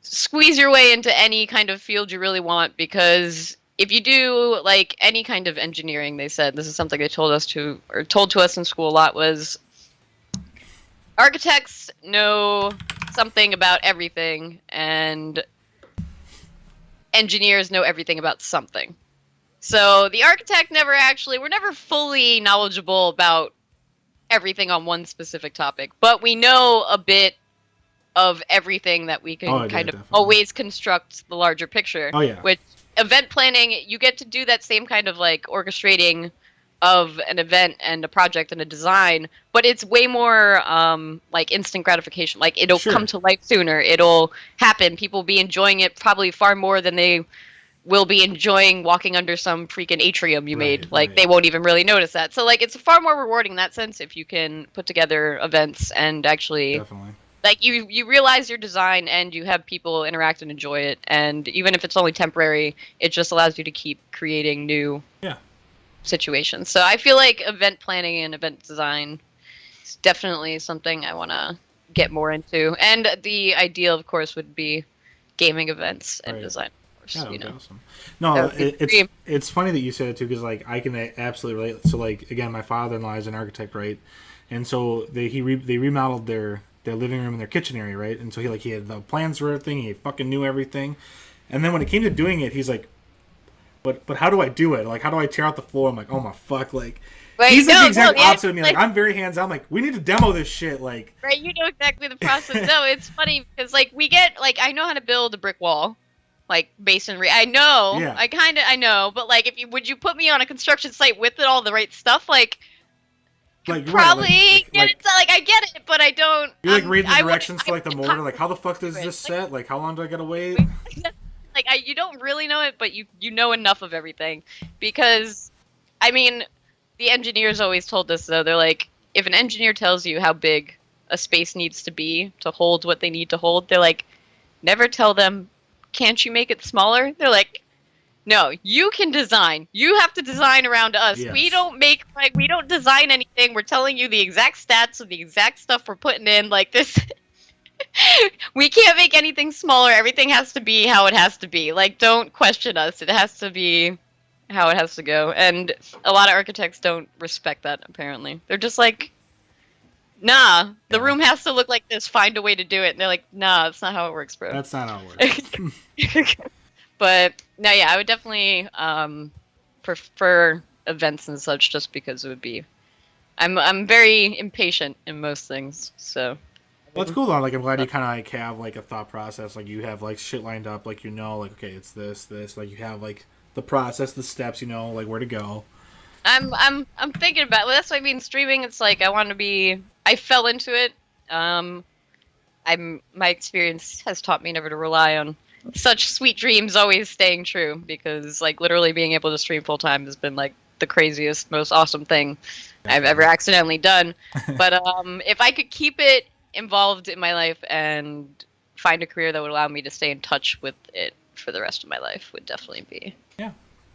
squeeze your way into any kind of field you really want because if you do like any kind of engineering, they said this is something they told to us in school a lot was architects know something about everything and engineers know everything about something. So the architect we're never fully knowledgeable about everything on one specific topic, but we know a bit of everything that we Oh, can yeah, kind of definitely. always construct the larger picture. Oh yeah, Which event planning, you get to do that same kind of like orchestrating of an event and a project and a design, but it's way more like instant gratification. Like it'll come sure. to life sooner. It'll happen. People will be enjoying it probably far more than they will be enjoying walking under some freaking atrium you Right, made. Like right. they won't even really notice that. So like it's far more rewarding in that sense if you can put together events and actually Definitely. like you realize your design and you have people interact and enjoy it, and even if it's only temporary, it just allows you to keep creating new Yeah. situations. So I feel like event planning and event design is definitely something I want to get more into, and the ideal of course would be gaming events and Right. design, of course. Yeah, that would be That awesome. No, would be the it's dream. it's funny that you said it too, because like I can absolutely relate. So like again, my father-in-law is an architect, right? And so they remodeled their living room and their kitchen area, right? And so he had the plans for everything. He fucking knew everything. And then when it came to doing it, he's like, but how do I do it? Like how do I tear out the floor? I'm like, oh my fuck, like. Right? He's like the No, no, exact yeah, opposite of me. Like I'm very hands on. Like we need to demo this shit. Like right. You know exactly the process. No, it's funny because like we get like I know how to build a brick wall, like masonry. yeah, I know, but like if you would you put me on a construction site with it all the right stuff, like could like right, probably get it. Like I get it, but I don't. you're like reading the I would. directions I for like the would mortar. Like how the fuck do does it. this set? Like how long do I gotta wait? Like you don't really know it, but you know enough of everything because I mean the engineers always told us though they're like if an engineer tells you how big a space needs to be to hold what they need to hold, they're like never tell them can't you make it smaller? They're like no, you can design. You have to design around us. We Yes. don't make like we don't design anything. We're telling you the exact stats of the exact stuff we're putting in. Like this, we can't make anything smaller. Everything has to be how it has to be. Like don't question us. It has to be how it has to go. And a lot of architects don't respect that. Apparently, they're just like, nah, the Yeah. room has to look like this. Find a way to do it. And they're like, nah, that's not how it works, bro. That's not how it works. But no, yeah, I would definitely prefer events and such just because it would be. I'm very impatient in most things, so. Well, it's cool though. Like, I'm glad you kind of have like a thought process. Like, you have like shit lined up. Like, like okay, it's this. Like, you have like the process, the steps, like where to go. I'm thinking about. Well, that's what I mean. Streaming. It's like I want to be. I fell into it. My experience has taught me never to rely on such sweet dreams always staying true, because like literally being able to stream full time has been like the craziest, most awesome thing I've ever accidentally done. But if I could keep it involved in my life and find a career that would allow me to stay in touch with it for the rest of my life, would definitely be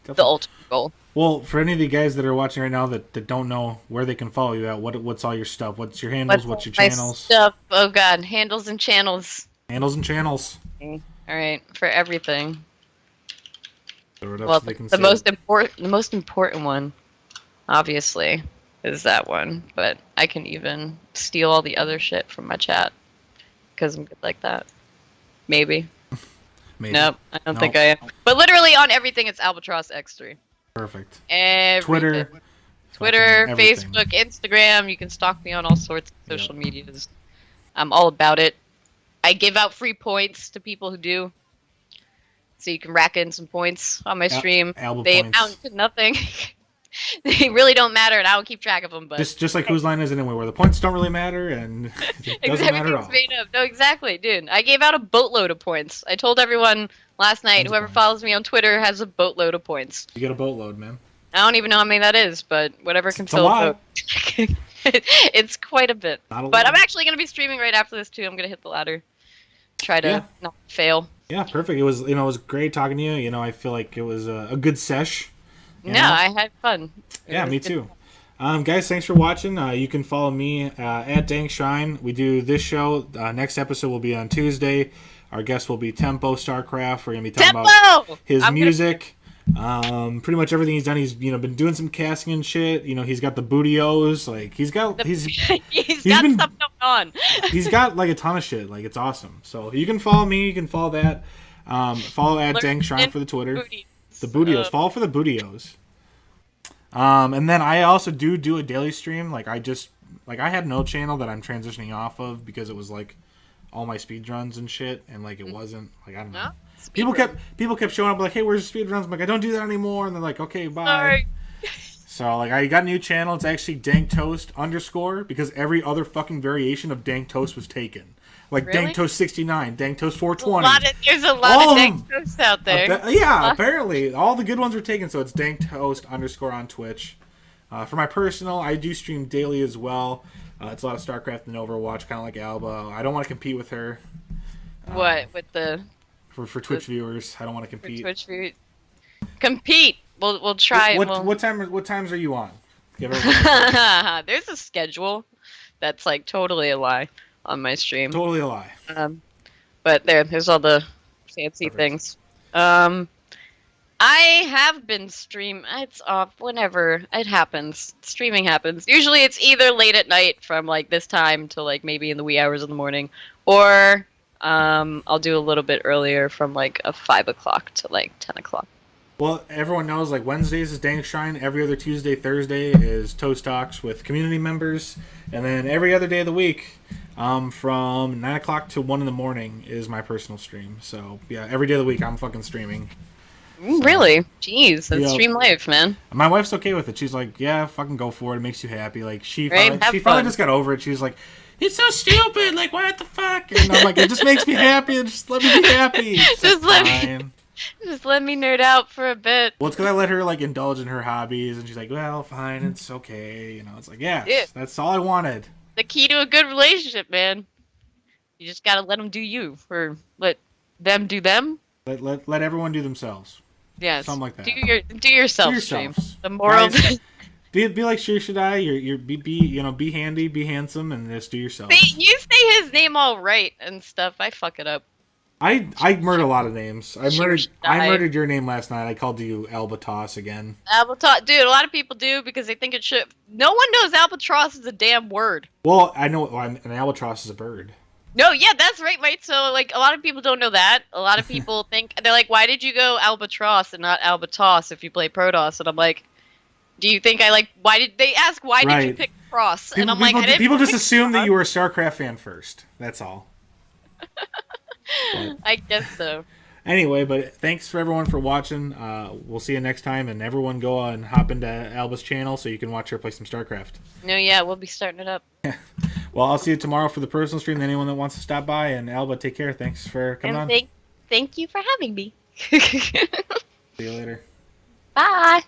the ultimate goal. Well, for any of the guys that are watching right now that don't know where they can follow you at, what's all your stuff? What's your handles? What's your channels? Stuff? Oh God, handles and channels. Handles and channels. All right, for everything. Well, the most important one, obviously, is that one. But I can even steal all the other shit from my chat because I'm good like that. Maybe. Maybe. Nope, I don't think I am. But literally on everything, it's Albatrossx3. Perfect. Twitter, Facebook, Instagram. You can stalk me on all sorts of social medias. I'm all about it. I give out free points to people who do, so you can rack in some points on my stream. They amount to nothing. They really don't matter, and I don't keep track of them. But just like Whose Line Is It Anyway, where the points don't really matter, and it doesn't matter at all. Made up. No, exactly, dude. I gave out a boatload of points. I told everyone last night, whoever follows me on Twitter has a boatload of points. You get a boatload, man. I don't even know how many that is, but whatever can fill a boat. It's quite a bit. But I'm actually going to be streaming right after this, too. I'm going to hit the ladder. Try to not fail. Yeah, perfect. It was great talking to you. I feel like it was a good sesh. I had fun. Yeah, me too. Guys, thanks for watching. You can follow me at DankShrine. We do this show. Next episode will be on Tuesday. Our guest will be Tempo Starcraft. We're going to be talking about his music. Pretty much everything he's done. He's been doing some casting and shit. He's got the bootios. Like he's got stuff going on. He's got like a ton of shit. Like it's awesome. So you can follow me. You can follow that. Follow at DankShrine for the Twitter. The bootios. Follow for the bootios. And then I also do a daily stream. Like I had no channel that I'm transitioning off of because it was like all my speedruns and shit, and like it wasn't like I don't know. People kept showing up like, hey, where's the speedruns? I'm like, I don't do that anymore, and they're like, okay, bye. Sorry. So like I got a new channel. It's actually Dank Toast _ because every other fucking variation of Dank Toast was taken. Like really? Dank Toast 69, Dank Toast 420. There's a lot of Dank Toast out there. Apparently all the good ones were taken. So it's Dank Toast _ on Twitch. For my personal, I do stream daily as well. It's a lot of StarCraft and Overwatch, kind of like Alba. I don't want to compete with her. What with the? For Twitch viewers, I don't want to compete. For Twitch viewers, compete. We'll try. What times are you on? There's a schedule that's like totally a lie on my stream. Totally a lie. But there's all the fancy things. I have been it's off whenever it happens. Streaming happens. Usually it's either late at night from like this time to like maybe in the wee hours of the morning, or I'll do a little bit earlier from like 5 o'clock to like 10 o'clock. Well, everyone knows like Wednesdays is DankShrine, every other Tuesday, Thursday is Toast Talks with community members, and then every other day of the week from 9 o'clock to 1 in the morning is my personal stream. So yeah, every day of the week I'm fucking streaming. So, really? Jeez, that's stream life, man. My wife's okay with it. She's like, yeah, fucking go for it. It makes you happy. Like she finally just got over it. She's like, it's so stupid. Like, what the fuck? And I'm like, it just makes me happy. Just let me be happy. Just let me nerd out for a bit. Well, it's because I let her like indulge in her hobbies, and she's like, well, fine, it's okay. It's like, that's all I wanted. The key to a good relationship, man. You just gotta let them do you, or let them do them. Let everyone do themselves. Yes. Something like that. Do yourself. Stream. The moral. Be like Sure Should I. Be handy, be handsome, and just do yourself. You say his name all right and stuff. I fuck it up. I murdered a lot of names. I murdered your name last night. I called you Albatross again. Albatross, dude. A lot of people do because they think it should. No one knows albatross is a damn word. Well, I know an albatross is a bird. No, yeah, that's right, mate. So, like, a lot of people don't know that. A lot of people think they're like, "Why did you go Albatross and not Albatross if you play Protoss?" And I'm like, "Do you think I like? Why did they ask? Why did you pick Cross?" And I'm like, people just assume that you were a StarCraft fan first. That's all. I guess so. Anyway, but thanks for everyone for watching. We'll see you next time, and everyone go and hop into Alba's channel so you can watch her play some StarCraft. No, yeah, we'll be starting it up. Well, I'll see you tomorrow for the personal stream. Anyone that wants to stop by, and Alba, take care. Thanks for coming And on. thank you for having me. See you later. Bye.